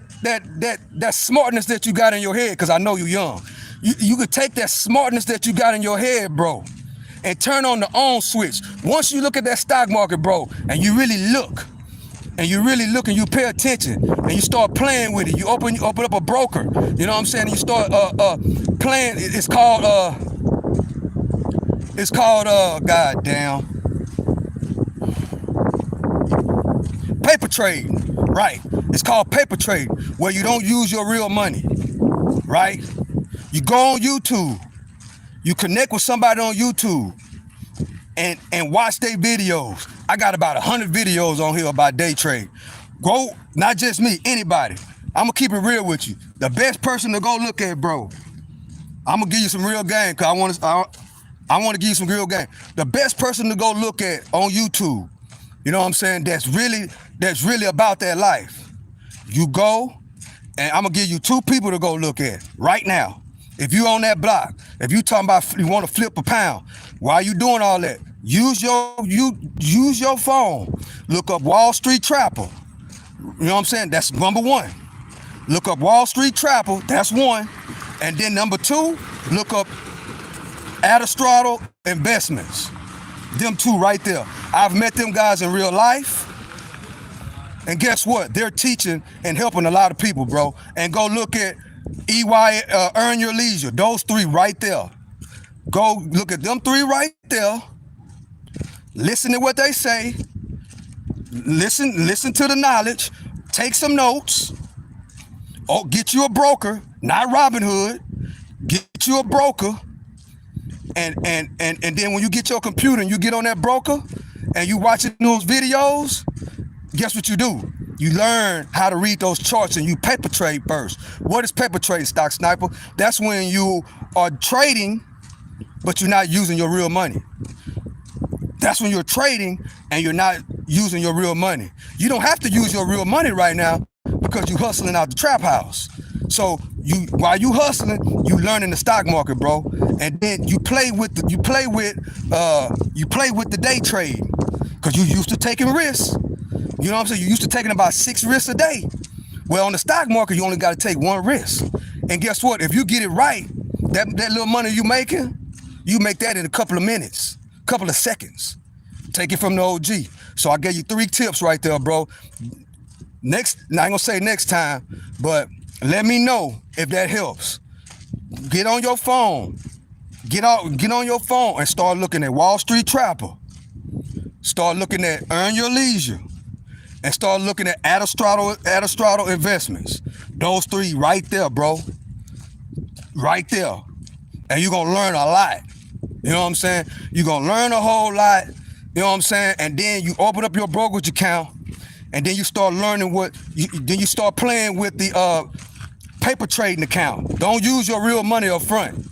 [SPEAKER 1] smartness that you got in your head, because I know you're young. You could take that smartness that you got in your head, bro, and turn on the on switch. Once you look at that stock market, bro, and you really look, and you pay attention, and you start playing with it. You open up a broker. You know what I'm saying? And you start playing. It's called goddamn paper trading, right? It's called paper trading, where you don't use your real money, right? You go on YouTube, you connect with somebody on YouTube, and watch their videos. I got about 100 videos on here about day trade. Go, not just me, anybody. I'm gonna keep it real with you. The best person to go look at, bro. I'm gonna give you some real game, cause I want to give you some real game. The best person to go look at on YouTube, you know what I'm saying? That's really about that life. You go, and I'm gonna give you 2 people to go look at right now. If you on that block, if you talking about you want to flip a pound, while you doing all that, use your phone. Look up Wall Street Trapper. You know what I'm saying? That's number 1. Look up Wall Street Trapper. That's 1. And then number 2, look up Aristotle Investments. Them 2 right there. I've met them guys in real life. And guess what? They're teaching and helping a lot of people, bro. And go look at EY, Earn Your Leisure. Those 3 right there. Go look at them 3 right there. Listen to what they say. Listen to the knowledge. Take some notes. Oh, get you a broker, not Robin Hood. Get you a broker. And then when you get your computer and you get on that broker and you watching those videos, guess what you do? You learn how to read those charts and you paper trade first. What is paper trading, Stock Sniper? That's when you are trading, but you're not using your real money. That's when you're trading and you're not using your real money. You don't have to use your real money right now because you're hustling out the trap house. So while you hustling, you learn in the stock market, bro, and then you play with the day trade because you used to taking risks. You know what I'm saying? You used to taking about 6 risks a day. Well, on the stock market, you only got to take 1 risk. And guess what? If you get it right, that little money you making, you make that in a couple of minutes, couple of seconds. Take it from the OG. So I gave you 3 tips right there, bro. Now I ain't gonna say next time, but let me know if that helps. Get on your phone. Get on your phone and start looking at Wall Street Trapper. Start looking at Earn Your Leisure. And start looking at Aristotle Investments. Those 3 right there, bro. Right there. And you're gonna learn a lot. You know what I'm saying? You're gonna learn a whole lot. You know what I'm saying? And then you open up your brokerage account, and then you start learning then you start playing with the paper trading account. Don't use your real money up front.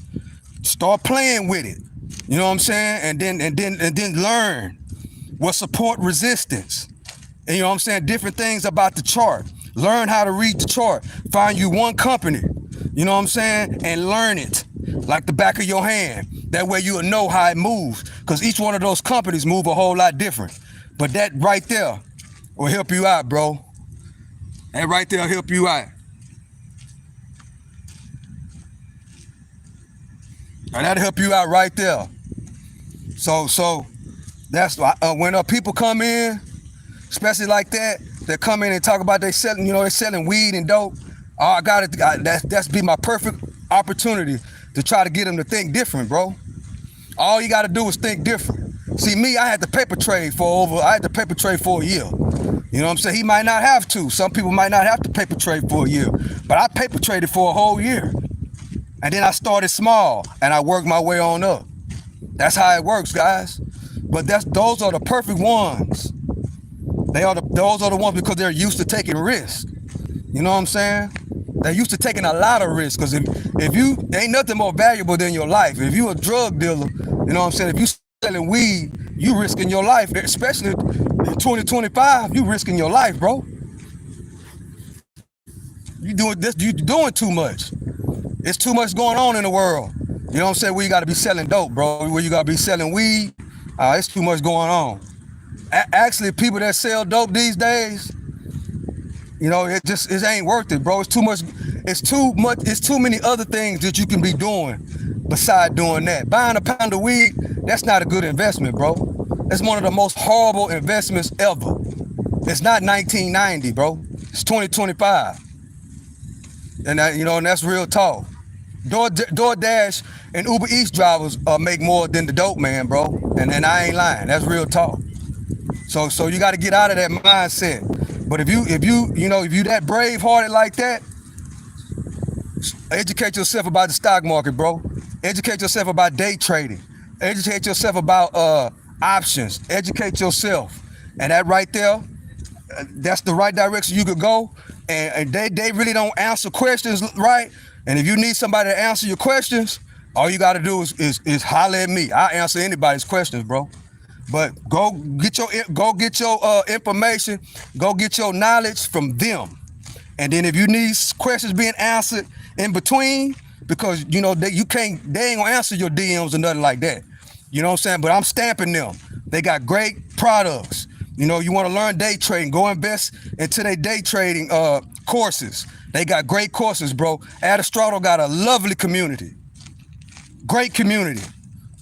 [SPEAKER 1] Start playing with it. You know what I'm saying? And then learn what support resistance. And you know what I'm saying? Different things about the chart. Learn how to read the chart. Find you one company, you know what I'm saying? And learn it like the back of your hand. That way you'll know how it moves. Because each one of those companies move a whole lot different. But that right there will help you out, bro. That right there will help you out. Now, that'll help you out right there. So that's why when people come in, especially like that, they come in and talk about they're selling weed and dope. Oh, that's be my perfect opportunity to try to get them to think different, bro. All you got to do is think different. See, me, I had to paper trade for a year. You know what I'm saying? He might not have to. Some people might not have to paper trade for a year, but I paper traded for a whole year. And then I started small and I worked my way on up. That's how it works, guys. But those are the perfect ones. Those are the ones because they're used to taking risks. You know what I'm saying? They're used to taking a lot of risks because if you ain't nothing more valuable than your life. If you a drug dealer, you know what I'm saying? If you selling weed, you risking your life, especially in 2025, you risking your life, bro. You doing too much. It's too much going on in the world. You know what I'm saying? Where you got to be selling dope, bro. Where you got to be selling weed. It's too much going on. Actually, people that sell dope these days, you know, it ain't worth it, bro. It's too much. It's too much. It's too many other things that you can be doing beside doing that. Buying a pound of weed, that's not a good investment, bro. It's one of the most horrible investments ever. It's not 1990, bro. It's 2025, and and that's real talk. DoorDash and Uber Eats drivers make more than the dope man, bro. And I ain't lying. That's real talk. So you got to get out of that mindset. But if you that brave hearted like that, educate yourself about the stock market, bro. Educate yourself about day trading. Educate yourself about options. Educate yourself. And that right there, that's the right direction you could go. And they really don't answer questions right. And if you need somebody to answer your questions, all you got to do is holler at me. I'll answer anybody's questions, bro. But go get your information, go get your knowledge from them. And then if you need questions being answered in between, because they ain't gonna answer your DMs or nothing like that. You know what I'm saying? But I'm stamping them. They got great products. You want to learn day trading, go invest into their day trading courses. They got great courses, bro. Adistrato got a lovely community. Great community.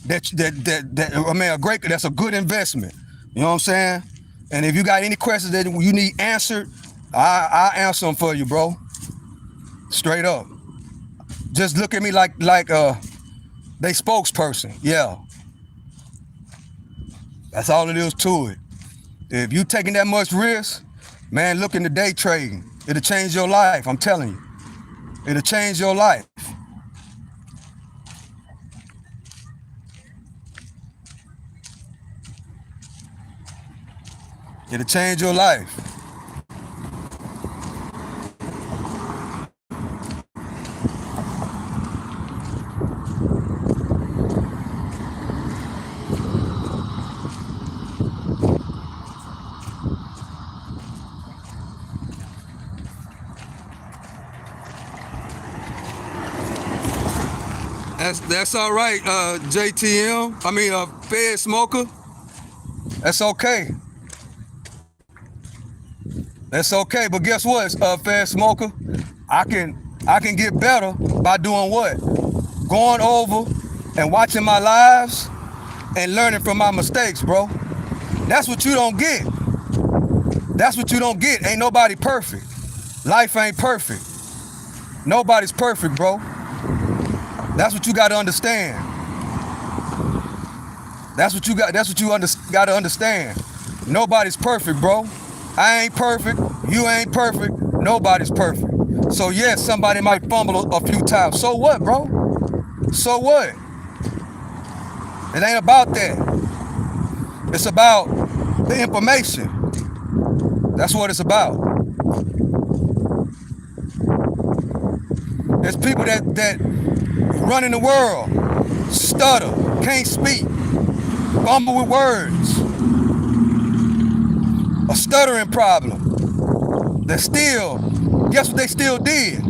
[SPEAKER 1] That's a good investment. You know what I'm saying? And if you got any questions that you need answered, I'll answer them for you, bro. Straight up. Just look at me like they spokesperson. Yeah. That's all it is to it. If you taking that much risk, man, look into day trading. It'll change your life, I'm telling you. It'll change your life. It'll change your life. That's all right, JTM. Fed Smoker. That's okay. That's okay. But guess what, Fed Smoker? I can get better by doing what? Going over and watching my lives and learning from my mistakes, bro. That's what you don't get. That's what you don't get. Ain't nobody perfect. Life ain't perfect. Nobody's perfect, bro. That's what you got to understand. That's what you got to understand. Nobody's perfect, bro. I ain't perfect. You ain't perfect. Nobody's perfect. So yes, somebody might fumble a few times. So what, bro? So what? It ain't about that. It's about the information. That's what it's about. There's people that run in the world, stutter, can't speak, fumble with words, a stuttering problem. They still, guess what they still did?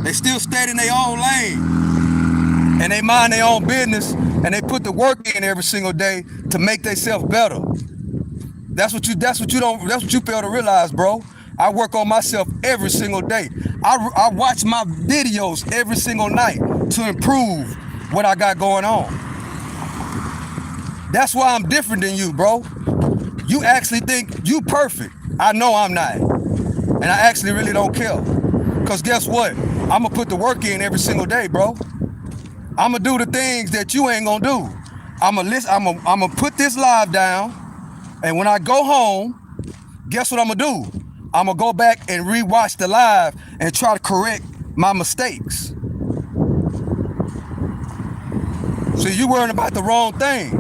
[SPEAKER 1] They still stayed in their own lane, and they mind their own business, and they put the work in every single day to make themselves better. That's what you fail to realize, bro. I work on myself every single day. I watch my videos every single night to improve what I got going on. That's why I'm different than you, bro. You actually think you perfect. I know I'm not. And I actually really don't care. Because guess what? I'm going to put the work in every single day, bro. I'm going to do the things that you ain't going to do. I'm going to put this live down. And when I go home, guess what I'm going to do? I'm going to go back and rewatch the live and try to correct my mistakes. So you worrying about the wrong thing.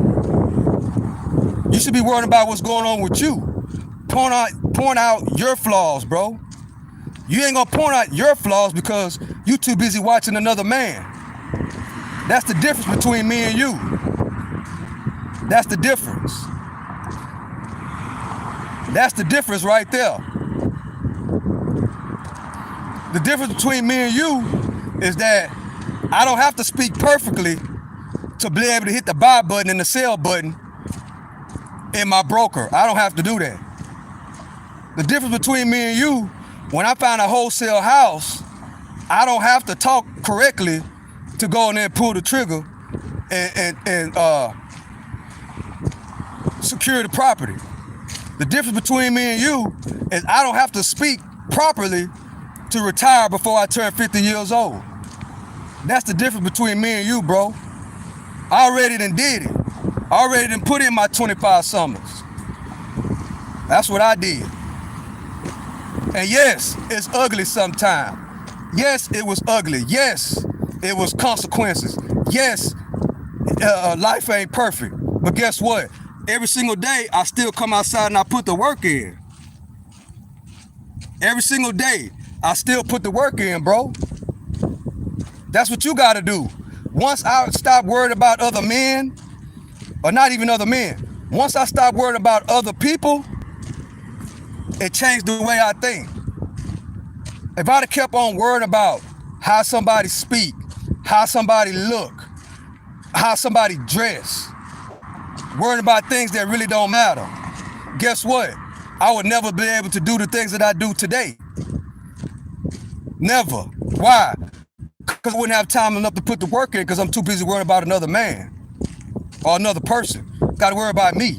[SPEAKER 1] You should be worrying about what's going on with you. Point out your flaws, bro. You ain't gonna point out your flaws because you too busy watching another man. That's the difference between me and you. That's the difference. That's the difference right there. The difference between me and you is that I don't have to speak perfectly to be able to hit the buy button and the sell button in my broker. I don't have to do that. The difference between me and you, when I find a wholesale house I don't have to talk correctly to go in there and pull the trigger and secure the property. The difference between me and you is I don't have to speak properly to retire before I turn 50 years old. That's the difference between me and you, bro. I already done did it. I already done put in my 25 summers. That's what I did. And yes, it's ugly sometimes. Yes, it was ugly. Yes, it was consequences. Yes, life ain't perfect. But guess what? Every single day, I still come outside and I put the work in. Every single day, I still put the work in, bro. That's what you gotta do. Once I stop worried about other men, or not even other men, once I stop worried about other people, it changed the way I think. If I'd have kept on worrying about how somebody speak, how somebody look, how somebody dress, worrying about things that really don't matter, guess what? I would never be able to do the things that I do today. Never. Why? Because I wouldn't have time enough to put the work in because I'm too busy worrying about another man or another person. Got to worry about me.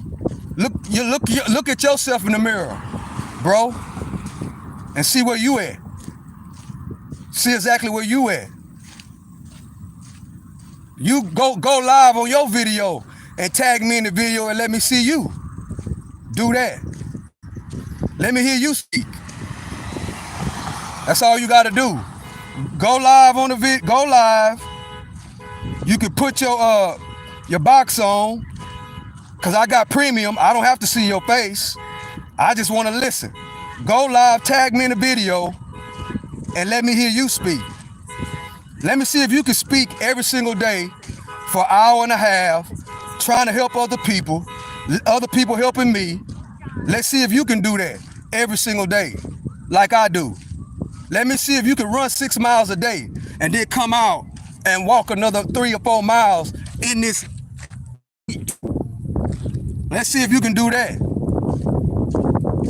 [SPEAKER 1] Look at yourself in the mirror, bro, and see where you at. See exactly where you at. You go live on your video and tag me in the video and let me see you. Do that. Let me hear you speak. That's all you got to do. Go live on the video. Go live. You can put your box on, cause I got premium. I don't have to see your face. I just want to listen. Go live. Tag me in the video. And let me hear you speak. Let me see if you can speak every single day for an hour and a half, trying to help other people helping me. Let's see if you can do that every single day, like I do. Let me see if you can run 6 miles a day and then come out and walk another 3 or 4 miles in this. Let's see if you can do that.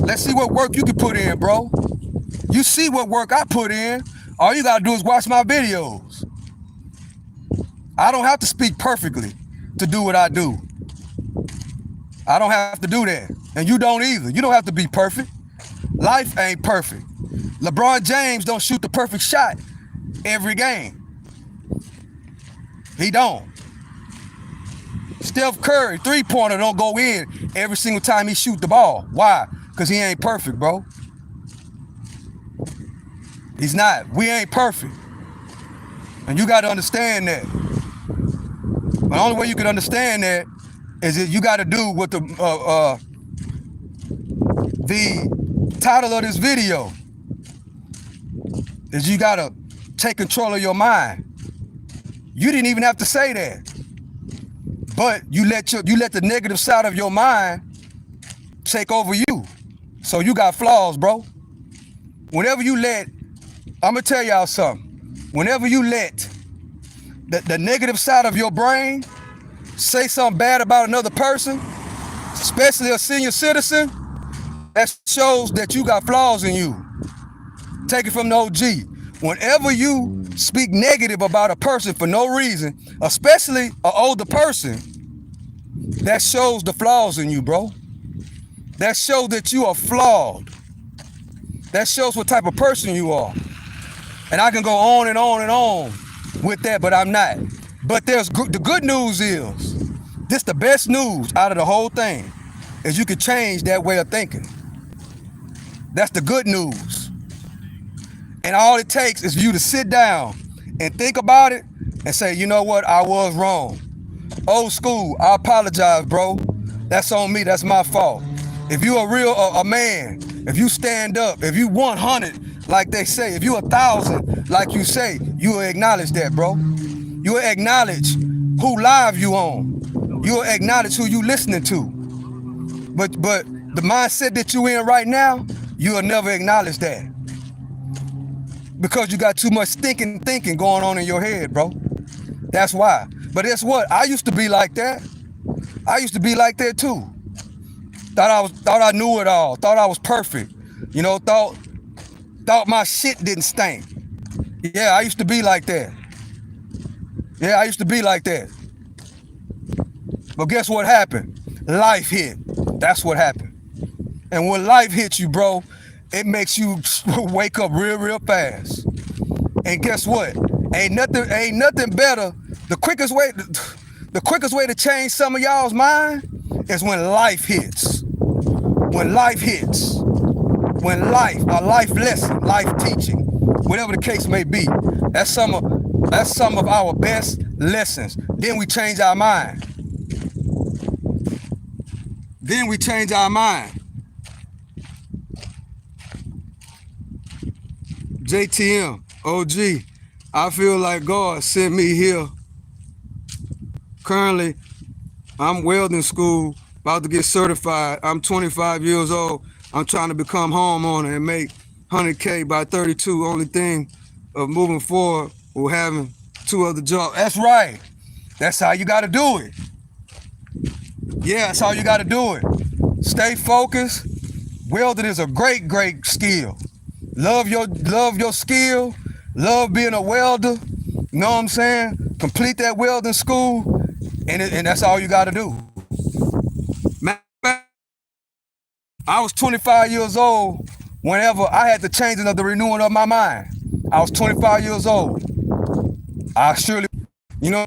[SPEAKER 1] Let's see what work you can put in, bro. You see what work I put in. All you gotta do is watch my videos. I don't have to speak perfectly to do what I do. I don't have to do that. And you don't either. You don't have to be perfect. Life ain't perfect. LeBron James don't shoot the perfect shot every game. He don't. Steph Curry, three-pointer don't go in every single time he shoot the ball. Why? Because he ain't perfect, bro. He's not. We ain't perfect. And you got to understand that. The only way you can understand that is that you got to do what the title of this video is. You got to take control of your mind. You didn't even have to say that. But you let the negative side of your mind take over you. So you got flaws, bro. Whenever you let, I'm gonna tell y'all something. Whenever you let the negative side of your brain say something bad about another person, especially a senior citizen, that shows that you got flaws in you. Take it from the OG. Whenever you speak negative about a person for no reason, especially an older person, that shows the flaws in you, bro. That shows that you are flawed. That shows what type of person you are. And I can go on and on and on with that, but I'm not. But the good news is, this the best news out of the whole thing, is you can change that way of thinking. That's the good news. And all it takes is for you to sit down and think about it and say, you know what, I was wrong. Old school, I apologize, bro. That's on me, that's my fault. If you a real a man, if you stand up, if you 100, like they say, if you 1,000, like you say, you will acknowledge that, bro. You will acknowledge who live you on. You will acknowledge who you listening to. But the mindset that you in right now, you will never acknowledge that. Because you got too much thinking going on in your head, bro. That's why. But guess what? I used to be like that. I used to be like that too. Thought I knew it all. Thought I was perfect. You know, thought my shit didn't stink. Yeah, I used to be like that. Yeah, I used to be like that. But guess what happened? Life hit. That's what happened. And when life hits you, bro, it makes you wake up real fast. And guess what? Ain't nothing better. The quickest way to change some of y'all's mind is when life hits. When life hits. When a life lesson, life teaching, whatever the case may be. That's some of our best lessons. Then we change our mind. Then we change our mind. JTM, OG, I feel like God sent me here. Currently, I'm welding school, about to get certified. I'm 25 years old. I'm trying to become homeowner and make 100K by 32. Only thing of moving forward or having 2 other jobs. That's right. That's how you got to do it. Yeah, that's how you got to do it. Stay focused. Welding is a great skill. Love your skill. Love being a welder. You know what I'm saying? Complete that welding school, and that's all you got to do. I was 25 years old whenever I had the changing of the renewing of my mind. I was 25 years old. I surely, you know,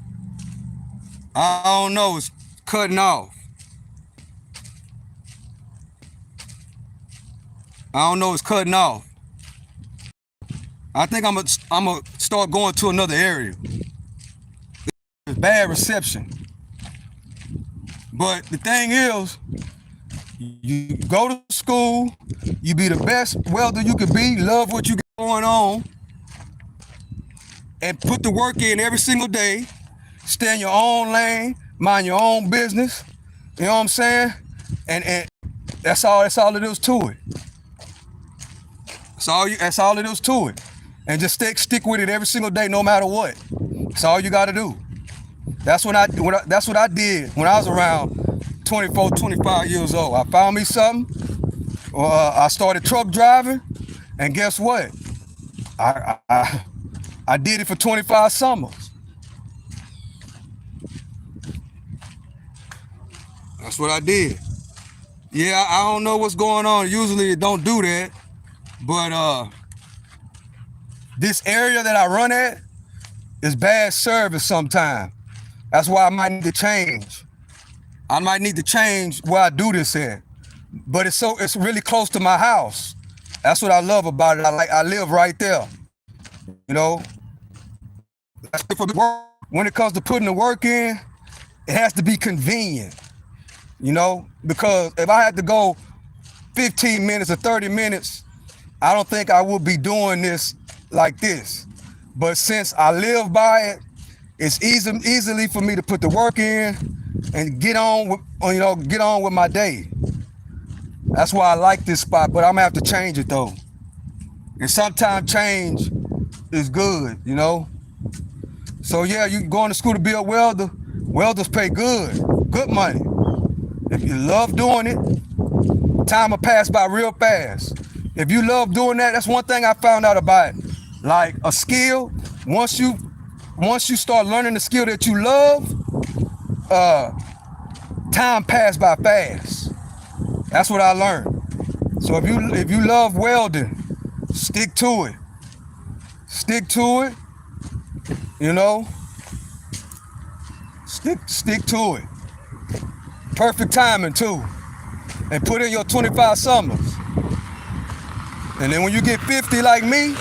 [SPEAKER 1] I don't know, it's cutting off. I don't know, it's cutting off. I think I'm gonna start going to another area. It's bad reception. But the thing is, you go to school, you be the best welder you could be, love what you got going on, and put the work in every single day. Stay in your own lane, mind your own business. You know what I'm saying? And that's all it is to it. That's all it is to it. And just stick with it every single day, no matter what. That's all you got to do. That's what I did when I was around 24, 25 years old. I found me something. I started truck driving, and guess what? I did it for 25 summers. That's what I did. Yeah, I don't know what's going on. Usually it don't do that, but this area that I run at is bad service sometimes. That's why I might need to change. I might need to change where I do this at. But it's really close to my house. That's what I love about it. I live right there. You know, that's for the work. When it comes to putting the work in, it has to be convenient. You know, because if I had to go 15 minutes or 30 minutes, I don't think I would be doing this like this. But since I live by it, it's easily for me to put the work in and get on with my day. That's why I like this spot, but I'm gonna have to change it though. And sometimes change is good, you know. So yeah, you going to school to be a welder. Welders pay good money. If you love doing it, time will pass by real fast. If you love doing that, that's one thing I found out about it. Like a skill, once you start learning the skill that you love, time pass by fast. That's what I learned. So if you love welding, stick to it. Stick to it. You know, stick to it. Perfect timing too. And put in your 25 summers. And then when you get 50 like me,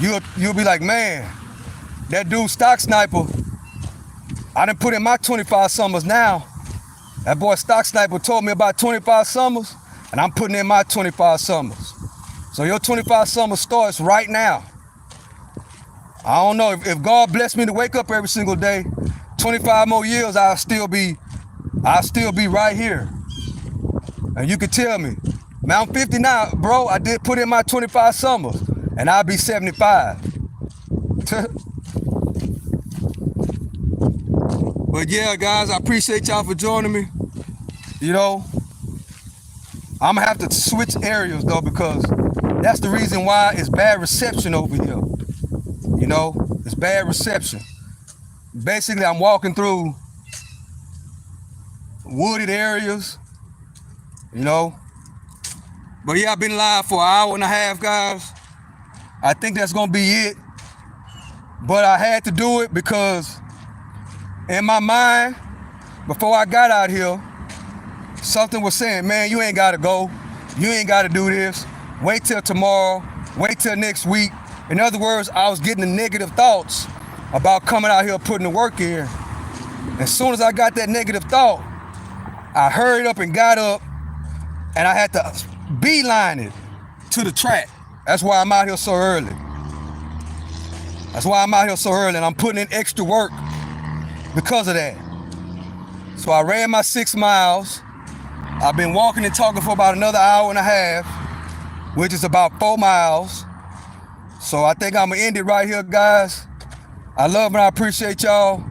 [SPEAKER 1] you'll be like, man, that dude Stock Sniper, I done put in my 25 summers now. That boy Stock Sniper told me about 25 summers, and I'm putting in my 25 summers. So your 25 summers starts right now. I don't know, if God blessed me to wake up every single day, 25 more years, I'll still be right here. And you can tell me, man, I'm 50 now, bro. I did put in my 25 summers, and I'll be 75. But yeah, guys, I appreciate y'all for joining me. You know, I'm gonna have to switch areas though, because that's the reason why it's bad reception over here. You know, it's bad reception. Basically, I'm walking through wooded areas, you know. But yeah, I've been live for an hour and a half, guys. I think that's gonna be it. But I had to do it because in my mind, before I got out here, something was saying, man, you ain't gotta go. You ain't gotta do this. Wait till tomorrow. Wait till next week. In other words, I was getting the negative thoughts about coming out here putting the work in. As soon as I got that negative thought, I hurried up and got up, and I had to beeline it to the track. That's why I'm out here so early. That's why I'm out here so early, and I'm putting in extra work because of that. So I ran my 6 miles. I've been walking and talking for about another hour and a half, which is about 4 miles. So I think I'm gonna end it right here, guys. I love and I appreciate y'all.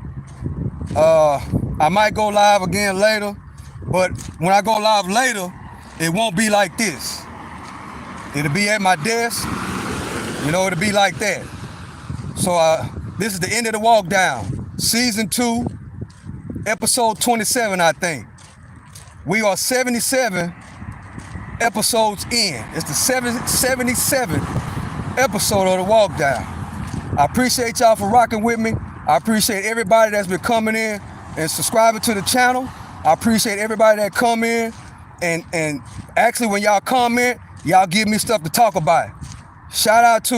[SPEAKER 1] I might go live again later, but when I go live later, it won't be like this. It'll be at my desk, you know, it'll be like that. So this is the end of the walk down. Season 2, episode 27, I think. We are 77 episodes in. It's the 77th episode of the walk down. I appreciate y'all for rocking with me. I appreciate everybody that's been coming in and subscribing to the channel. I appreciate everybody that come in and actually when y'all comment, y'all give me stuff to talk about. Shout out to